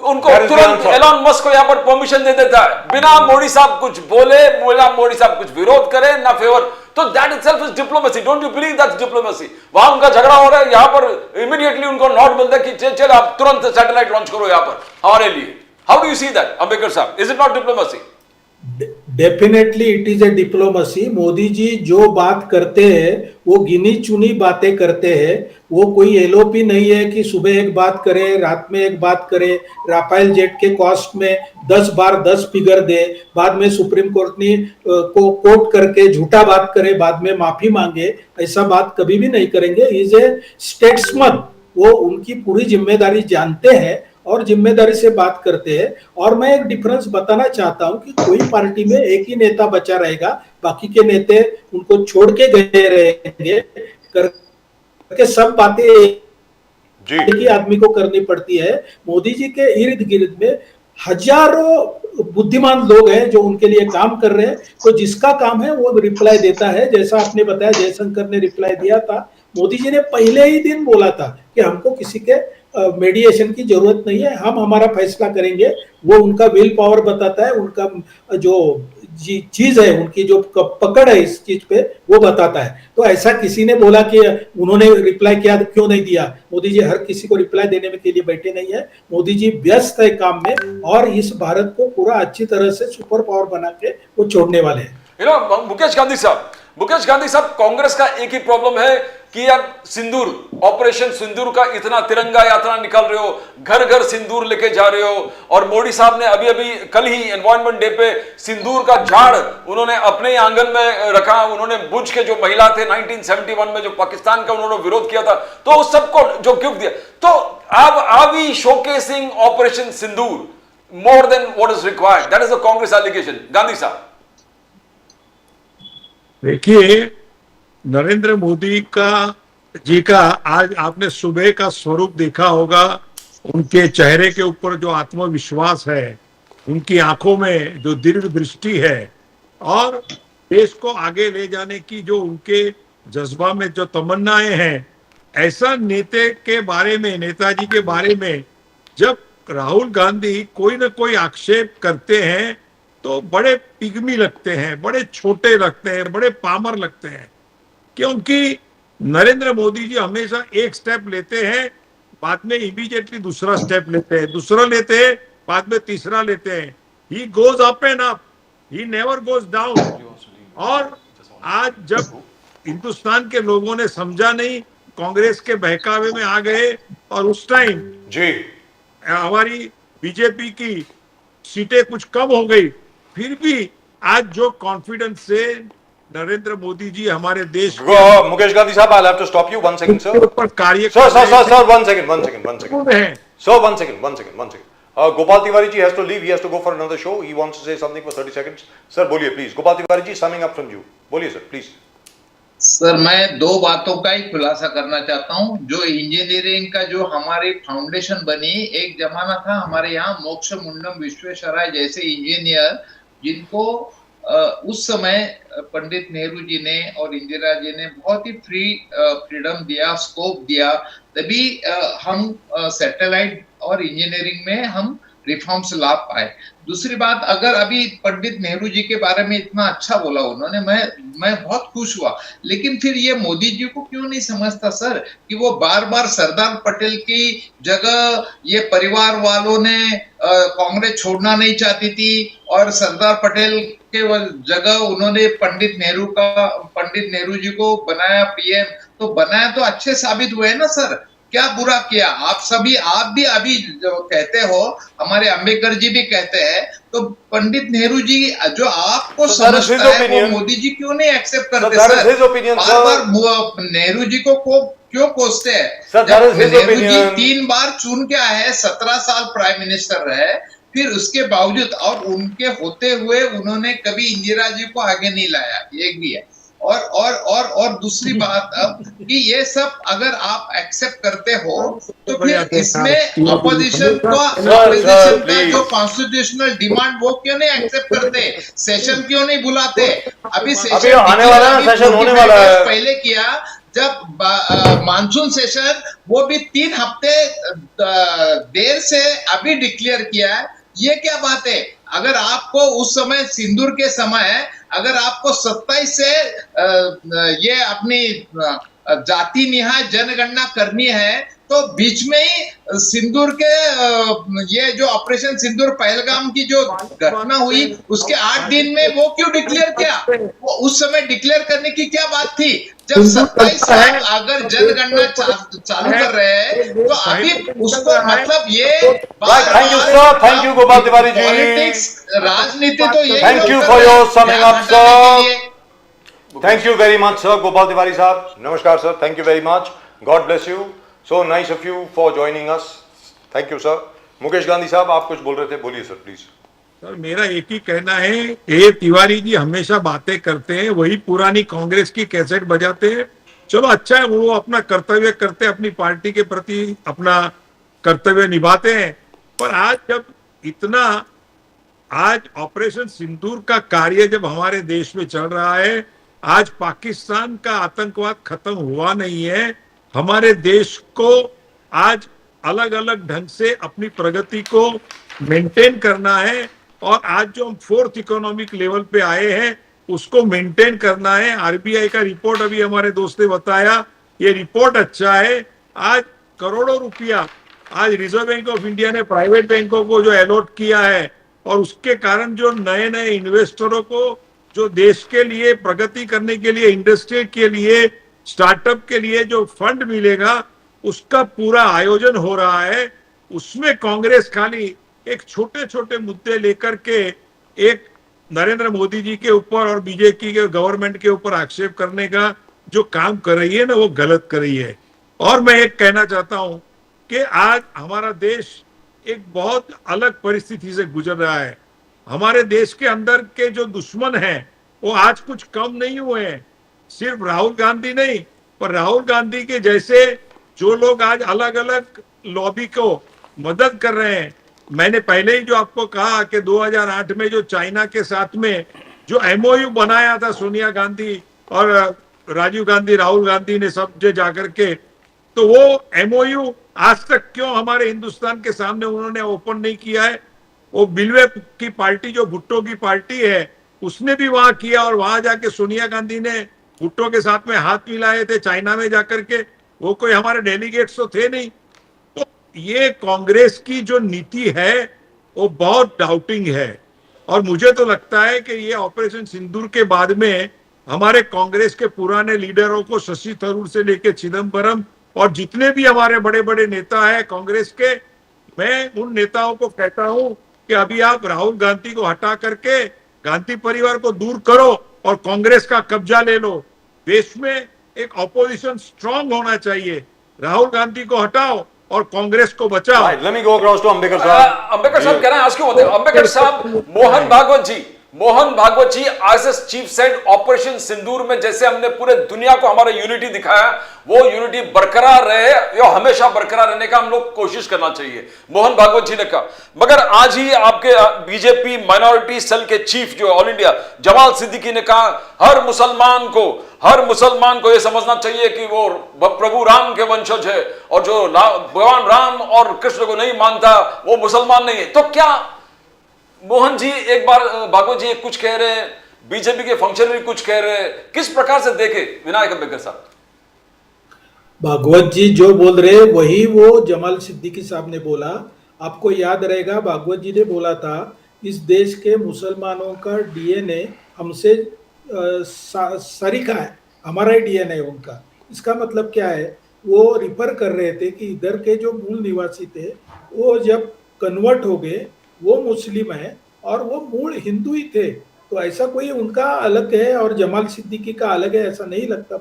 उनको तुरंत एलन मस्क को यहां पर परमिशन दे देता है, बिना मोदी साहब कुछ बोले, बिना मोदी साहब कुछ विरोध करे ना फेवर। तो that itself is diplomacy. Don't you believe that's diplomacy? वहां उनका झगड़ा हो रहा है, यहां पर इमीडिएटली उनको नोट मिलता है कि चल आप तुरंत सैटेलाइट लॉन्च करो यहां पर हमारे लिए। How do you see that Ambedkar साहब? Is it not diplomacy? Definitely it is a diplomacy. Modi ji जो बात करते हैं वो गिनी चुनी बातें करते हैं। वो कोई एलओपी नहीं है कि सुबह एक बात करे, रात में एक बात करे, राफेल जेट के कॉस्ट में 10 बार 10 फिगर दे, बाद में सुप्रीम कोर्ट ने को कोट करके झूठा बात करे, बाद में माफी मांगे। ऐसा बात कभी भी नहीं करेंगे। इज ए स्टेट्समैन, वो उनकी पूरी जिम्मेदारी जानते हैं और जिम्मेदारी से बात करते हैं। और मैं एक डिफरेंस बताना चाहता हूं कि कोई पार्टी में एक ही नेता बचा रहेगा, बाकी के नेता उनको छोड़ के गए रहेंगे, करके सब बातें एक ही आदमी को करनी पड़ती है। मोदी जी के इर्द गिर्द में हजारों बुद्धिमान लोग हैं जो उनके लिए काम कर रहे हैं। तो जिसका काम है वो रिप्लाई देता है। जैसा आपने बताया जयशंकर ने रिप्लाई दिया था, मोदी जी ने पहले ही दिन बोला था कि हमको किसी के मेडिएशन की जरूरत नहीं है, हम हमारा फैसला करेंगे। वो उनका विल पावर बताता है, उनका जो चीज है, उनकी जो पकड़ है इस चीज पे वो बताता है। तो ऐसा किसी ने बोला कि उन्होंने रिप्लाई किया तो क्यों नहीं दिया? मोदी जी हर किसी को रिप्लाई देने के लिए बैठे नहीं है। मोदी जी व्यस्त है काम में और इस भारत को पूरा अच्छी तरह से सुपर पावर बना के वो छोड़ने वाले हैं। मुकेश गांधी साहब, कांग्रेस का एक ही प्रॉब्लम है कि अब सिंदूर, ऑपरेशन सिंदूर का इतना तिरंगा यात्रा निकाल रहे हो, घर घर सिंदूर लेके जा रहे हो। और मोदी साहब ने अभी कल ही एनवायरनमेंट डे पे सिंदूर का झाड़ उन्होंने अपने ही आंगन में रखा। उन्होंने बुश के जो महिला थे 1971 में जो पाकिस्तान का उन्होंने विरोध किया था, तो उस सबको जो गिफ्ट दिया। तो अब are we showcasing operation Sindoor more than what is required? That is the Congress allegation. Gandhi sahab देखिए, नरेंद्र मोदी जी का आज आपने सुबह का स्वरूप देखा होगा। उनके चेहरे के ऊपर जो आत्मविश्वास है, उनकी आंखों में जो दीर्घ दृष्टि है और देश को आगे ले जाने की जो उनके जज्बा में जो तमन्नाएं हैं, ऐसा नेताजी के बारे में जब राहुल गांधी कोई ना कोई आक्षेप करते हैं तो बड़े पिग्मी लगते हैं, बड़े छोटे लगते हैं, बड़े पामर लगते हैं। क्योंकि नरेंद्र मोदी जी हमेशा एक स्टेप लेते हैं, बाद में इमीडिएटली दूसरा स्टेप लेते हैं, दूसरा लेते हैं, बाद में तीसरा लेते हैं। He goes up and up, he never goes down. और आज जब हिंदुस्तान के लोगों ने समझा नहीं, कांग्रेस के बहकावे में आ गए और उस टाइम जी हमारी बीजेपी की सीटें कुछ कम हो गई, फिर भी आज जो कॉन्फिडेंस से नरेंद्र मोदी जी हमारे देश मुकेश गांधी साहब, I'll have to stop you 1 second, sir. ऊपर कार्य sir, 1 second. Sir, 1 second. Gopal Tiwari ji has to leave. He has to go for another show. He wants to say something for 30 seconds. Sir, बोलिए please. Gopal Tiwari ji, summing up from you. बोलिए sir, please. Sir, मैं दो बातों का ही खुलासा करना चाहता हूं। जो इंजीनियरिंग का जो हमारी फाउंडेशन बनी, एक जमाना था हमारे यहाँ मोक्ष मुंडम विश्वेश्वराय जैसे इंजीनियर, जिनको उस समय पंडित नेहरू जी ने और इंदिरा जी ने बहुत ही फ्रीडम दिया, स्कोप दिया। तभी हम सैटेलाइट और इंजीनियरिंग में हम रिफॉर्म्स ला पाए। दूसरी बात, अगर अभी पंडित नेहरू जी के बारे में इतना अच्छा बोला उन्होंने, मैं बहुत खुश हुआ, लेकिन फिर ये मोदी जी को क्यों नहीं समझता सर कि वो बार बार सरदार पटेल की जगह ये परिवार वालों ने कांग्रेस छोड़ना नहीं चाहती थी, और सरदार पटेल के जगह उन्होंने पंडित नेहरू जी को बनाया पीएम। तो बनाया तो अच्छे साबित हुए ना सर, क्या बुरा किया? आप भी अभी जो कहते हो, हमारे अंबेडकर जी भी कहते हैं, तो पंडित नेहरू जी जो आपको समझता है वो मोदी जी क्यों नहीं एक्सेप्ट करते सर? बार बार नेहरू जी को क्यों कोसते हैं? जब नेहरू जी 3 बार चुन के आए हैं, 17 साल प्राइम मिनिस्टर रहे, फिर उसके बावजूद और उनके होते हुए उन्होंने कभी इंदिरा जी को आगे नहीं लाया, एक भी है। और दूसरी बात अब कि ये सब अगर आप एक्सेप्ट करते हो तो फिर इसमें अपोजिशन का जो कॉन्स्टिट्यूशनल डिमांड वो क्यों नहीं एक्सेप्ट करते? सेशन क्यों नहीं बुलाते? अभी सेशन आने वाला है, सेशन होने वाला है। पहले किया जब मानसून सेशन, वो भी 3 हफ्ते देर से अभी डिक्लेयर किया है। ये क्या बात है? अगर आपको उस समय सिंदूर के समय अगर आपको 27 से ये अपनी जाति निहाय जनगणना करनी है, तो बीच में ही सिंदूर के ये जो ऑपरेशन सिंदूर पहलगाम की जो घटना हुई, उसके 8 दिन में वो क्यों डिक्लेयर किया? वो उस समय डिक्लेयर करने की क्या बात थी? जब 27 साल अगर जनगणना चालू कर रहे हैं, तो अभी उसको मतलब ये thank you sir, thank you Gopal Tiwari ji. Politics, राजनीति तो ये thank you for your summing up sir. Thank you very much sir, Gopal Tiwari sahab, नमस्कार sir, thank you very much, God bless you, so nice of you for joining us, thank you sir. Mukesh Gandhi sahab, आप कुछ बोल रहे थे, बोलिए सर प्लीज। सर मेरा एक ही कहना है कि तिवारी जी हमेशा बातें करते हैं, वही पुरानी कांग्रेस की कैसेट बजाते हैं। चलो अच्छा है, वो अपना कर्तव्य करते हैं, अपनी पार्टी के प्रति अपना कर्तव्य निभाते हैं, पर आज जब इतना आज ऑपरेशन सिंदूर का कार्य जब हमारे देश में चल रहा है, आज पाकिस्तान का आतंकवाद खत्म हुआ नहीं है, हमारे देश को आज अलग अलग ढंग से अपनी प्रगति को मेंटेन करना है, और आज जो हम 4th इकोनॉमिक लेवल पे आए हैं उसको मेंटेन करना है। आरबीआई का रिपोर्ट अभी हमारे दोस्त ने बताया, ये रिपोर्ट अच्छा है। आज करोड़ों रुपया आज रिजर्व बैंक ऑफ इंडिया ने प्राइवेट बैंकों को जो अलॉट किया है, और उसके कारण जो नए नए इन्वेस्टरों को जो देश के लिए प्रगति करने के लिए, इंडस्ट्री के लिए, स्टार्टअप के लिए जो फंड मिलेगा, उसका पूरा आयोजन हो रहा है। उसमें कांग्रेस खाली एक छोटे छोटे मुद्दे लेकर के एक नरेंद्र मोदी जी के ऊपर और बीजेपी के गवर्नमेंट के ऊपर आक्षेप करने का जो काम कर रही है ना, वो गलत कर रही है। और मैं एक कहना चाहता हूं कि आज हमारा देश एक बहुत अलग परिस्थिति से गुजर रहा है। हमारे देश के अंदर के जो दुश्मन हैं वो आज कुछ कम नहीं हुए हैं, सिर्फ राहुल गांधी नहीं, पर राहुल गांधी के जैसे जो लोग आज अलग अलग लॉबी को मदद कर रहे हैं। मैंने पहले ही जो आपको कहा कि 2008 में जो चाइना के साथ में जो एमओयू बनाया था सोनिया गांधी और राजीव गांधी, राहुल गांधी ने सब जाकर के, तो वो एमओयू आज तक क्यों हमारे हिंदुस्तान के सामने उन्होंने ओपन नहीं किया है? वो बिलवे की पार्टी जो भुट्टो की पार्टी है, उसने भी वहां किया, और वहां जाके सोनिया गांधी ने भुट्टो के साथ में हाथ मिलाए थे चाइना में जाकर के, वो कोई हमारे डेलीगेट्स तो थे नहीं। तो ये कांग्रेस की जो नीति है वो बहुत डाउटिंग है, और मुझे तो लगता है कि ये ऑपरेशन सिंदूर के बाद में हमारे कांग्रेस के पुराने लीडरों को, शशि थरूर से लेकर चिदम्बरम और जितने भी हमारे बड़े बड़े नेता हैं कांग्रेस के, मैं उन नेताओं को कहता हूं कि अभी आप राहुल गांधी को हटा करके गांधी परिवार को दूर करो और कांग्रेस का कब्जा ले लो। देश में एक ऑपोजिशन स्ट्रांग होना चाहिए। राहुल गांधी को हटाओ और कांग्रेस को बचाओ। Let me go across to Ambedkar साहब। Ambedkar साहब, can I ask you one thing? Ambedkar साहब, मोहन भागवत जी, आईएसएस चीफ सेड ऑपरेशन सिंदूर में जैसे हमने पूरे दुनिया को हमारा यूनिटी दिखाया, वो यूनिटी बरकरार रहे या हमेशा बरकरार रहने का हम लोग कोशिश करना चाहिए, मोहन भागवत जी ने कहा। मगर आज ही आपके बीजेपी माइनॉरिटी सेल के चीफ जो ऑल इंडिया जमाल सिद्दीकी ने कहा, हर मुसलमान को यह समझना चाहिए कि वो प्रभु राम के वंशज है, और जो भगवान राम और कृष्ण को नहीं मानता वो मुसलमान नहीं है। तो क्या मोहन जी एक बार भागवत जी कुछ कह रहे हैं, बीजेपी के फंक्शनरी कुछ कह रहे हैं, किस प्रकार से देखे विनायक अंबेडकर साहब? भागवत जी जो बोल रहे वही वो जमाल सिद्दीकी साहब ने बोला। आपको याद रहेगा भागवत जी ने बोला था, इस देश के मुसलमानों का डीएनए हमसे सरीखा है, हमारा ही डीएनए उनका। इसका मतलब क्या है, वो रिफर कर रहे थे कि इधर के जो मूल निवासी थे वो जब कन्वर्ट हो गए वो मुस्लिम है और वो मूल हिंदू ही थे। तो ऐसा कोई उनका अलग है और जमाल सिद्दीकी का अलग है ऐसा नहीं लगता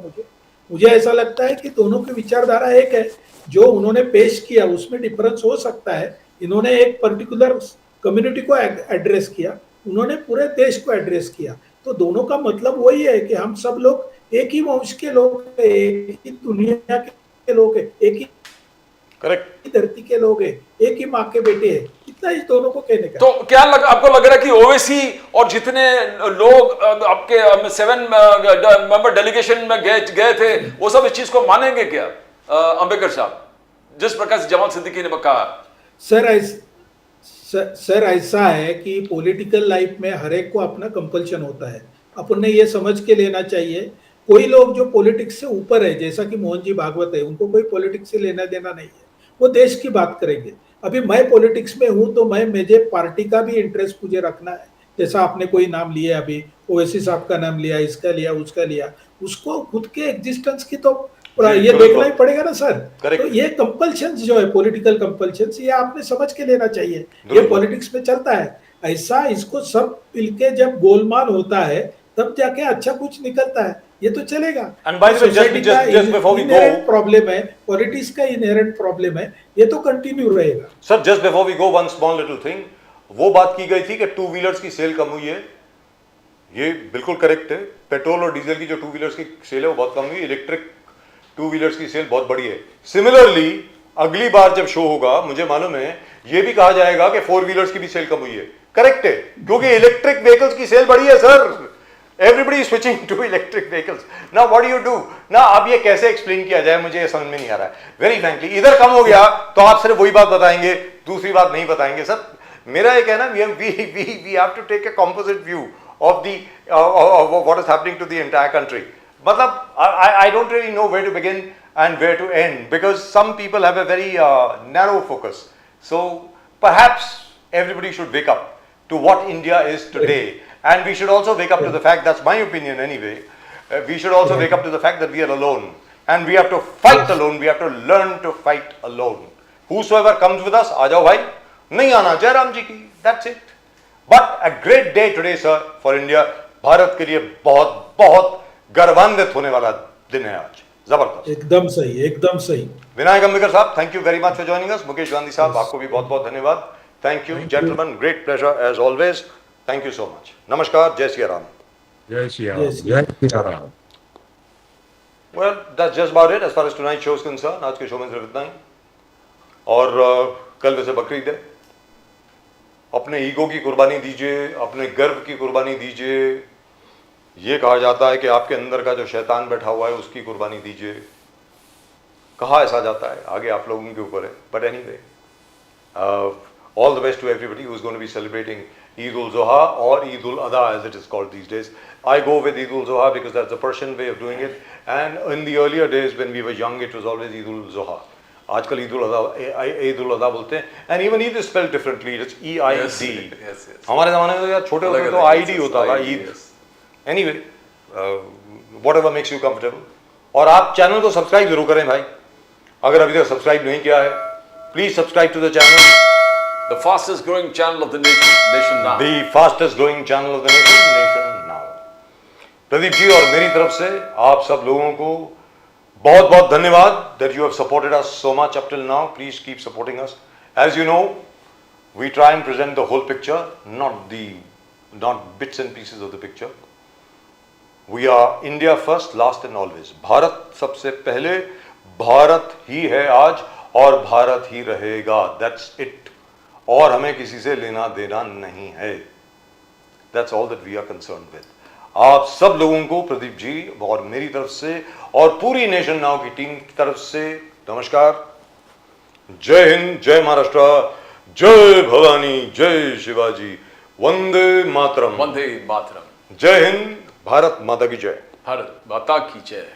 मुझे ऐसा लगता है कि दोनों की विचारधारा एक है। जो उन्होंने पेश किया उसमें डिफरेंस हो सकता है, इन्होंने एक पर्टिकुलर कम्युनिटी को एड्रेस किया, उन्होंने पूरे देश को एड्रेस किया। तो दोनों का मतलब वही है कि हम सब लोग एक ही वंश के लोग हैं, एक ही दुनिया के लोग हैं, एक ही करेक्ट धरती के लोग हैं, एक ही माँ के बेटे हैं। इतना ही दोनों को कहने का। तो क्या आपको लग रहा है कि ओवैसी और जितने लोग आपके 7 मेंबर डेलीगेशन में गए थे वो सब इस चीज को मानेंगे क्या अंबेडकर साहब, जिस प्रकार से जमाल सिद्दीकी ने कहा? सर ऐसा है कि पॉलिटिकल लाइफ में हर एक को अपना कंपल्शन होता है। अपन ने ये समझ के लेना चाहिए, कोई लोग जो पॉलिटिक्स से ऊपर है जैसा कि मोहन जी भागवत है, उनको कोई पॉलिटिक्स से लेना देना नहीं है, वो देश की बात करेंगे। अभी मैं पॉलिटिक्स में हूं तो मुझे पार्टी का भी इंटरेस्ट मुझे रखना है। जैसा आपने कोई नाम लिया, अभी ओवैसी साहब का नाम लिया, इसका लिया, उसका लिया, उसको खुद के एग्जिस्टेंस की तो ये देखना ही पड़ेगा ना सर। तो ये कंपल्शन जो है, पॉलिटिकल कंपल्शन, ये आपने समझ के लेना चाहिए। ये पॉलिटिक्स में चलता है ऐसा, इसको सब मिलके जब गोलमाल होता है तब जाके अच्छा कुछ निकलता है, ये तो चलेगा। And by the way, just before we go, problem है, पॉलिटिक्स का इनहेरेंट प्रॉब्लम है, ये तो कंटिन्यू रहेगा। Sir just before we go, one small little thing, वो बात की गई थी कि 2 व्हीलर्स की सेल कम हुई है, ये बिल्कुल करेक्ट है। पेट्रोल और डीजल की जो 2 व्हीलर्स की सेल है वो बहुत कम हुई, इलेक्ट्रिक 2 व्हीलर्स की सेल बहुत बड़ी है। सिमिलरली अगली बार जब शो होगा मुझे मालूम है ये भी कहा जाएगा कि 4 व्हीलर्स की भी सेल कम हुई है। करेक्ट है, क्योंकि इलेक्ट्रिक व्हीकल्स की सेल बड़ी है sir. Everybody is switching to electric vehicles. Now what do? Now अब ये कैसे एक्सप्लेन किया जाए, मुझे समझ में नहीं आ रहा है। वेरी फ्रैंकली, इधर कम हो गया तो आप सिर्फ वही बात बताएंगे, दूसरी बात नहीं बताएंगे। सर मेरा ये कहना, we have to take a composite view of what is happening to the entire country. मतलब I don't really know where to begin and where to end, because some people have a very narrow focus. So perhaps everybody should wake up to what India is today. And we should also wake up to the fact, that's my opinion anyway, we should also wake up to the fact that we are alone. And we have to fight alone, we have to learn to fight alone. Whosoever comes with us, आ जाओ भाई, नहीं आना जय राम जी की, that's it. But a great day today sir for India, Bharat के लिए बहुत बहुत गर्वान्वित होने वाला दिन है आज, जबरदस्त। एकदम सही, एकदम सही। Vinayak Ambedkar sahab, thank you very much for joining us. Mukesh Gandhi sahab, आपको भी बहुत बहुत धन्यवाद। Thank you gentleman, great pleasure as always. Thank you so much. नमस्कार, जय श्री राम। जय श्री राम, जय Shri Ram. Well, that's just about it as far as tonight's show is concerned. आज के शो में सिर्फ इतना ही। और कल वैसे बकरीद है, अपने ईगो की कुर्बानी दीजिए, अपने गर्व की कुर्बानी दीजिए। ये कहा जाता है कि आपके अंदर का जो शैतान बैठा हुआ है उसकी कुर्बानी दीजिए, कहा ऐसा जाता है, आगे आप लोगों के ऊपर है। But anyway, all the best to everybody who is going to be celebrating Eid ul-Zuha or Eid ul-Adha as it is called these days. I go with Eid ul-Zuha because that's the Persian way of doing it, and in the earlier days when we were young it was always Eid ul-Zuha. आजकल ईद उल अदा बोलते हैं, and even Eid is spelled differently, it's EID। हमारे जमाने में यार छोटे होते तो ID होता था, Eid. Anyway, whatever makes you comfortable. और आप चैनल को सब्सक्राइब जरूर करें भाई, अगर अभी तक सब्सक्राइब नहीं किया है please subscribe to the channel. The fastest growing channel of the nation now. The fastest growing channel of the nation now. Pradeep ji और मेरी तरफ से आप सब लोगों को बहुत बहुत धन्यवाद that you have supported us so much up till now. Please keep supporting us. As you know, we try and present the whole picture, not the not bits and pieces of the picture. We are India first, last and always. Bharat सबसे पहले, भारत ही है आज और भारत ही रहेगा. That's it. और हमें किसी से लेना देना नहीं है. That's all that we are concerned with. आप सब लोगों को प्रदीप जी और मेरी तरफ से और पूरी नेशन नाउ की टीम की तरफ से नमस्कार. जय हिंद, जय महाराष्ट्र, जय भवानी, जय शिवाजी, वंदे मातरम. वंदे मातरम. जय हिंद, भारत माता की जय. भारत माता की जय.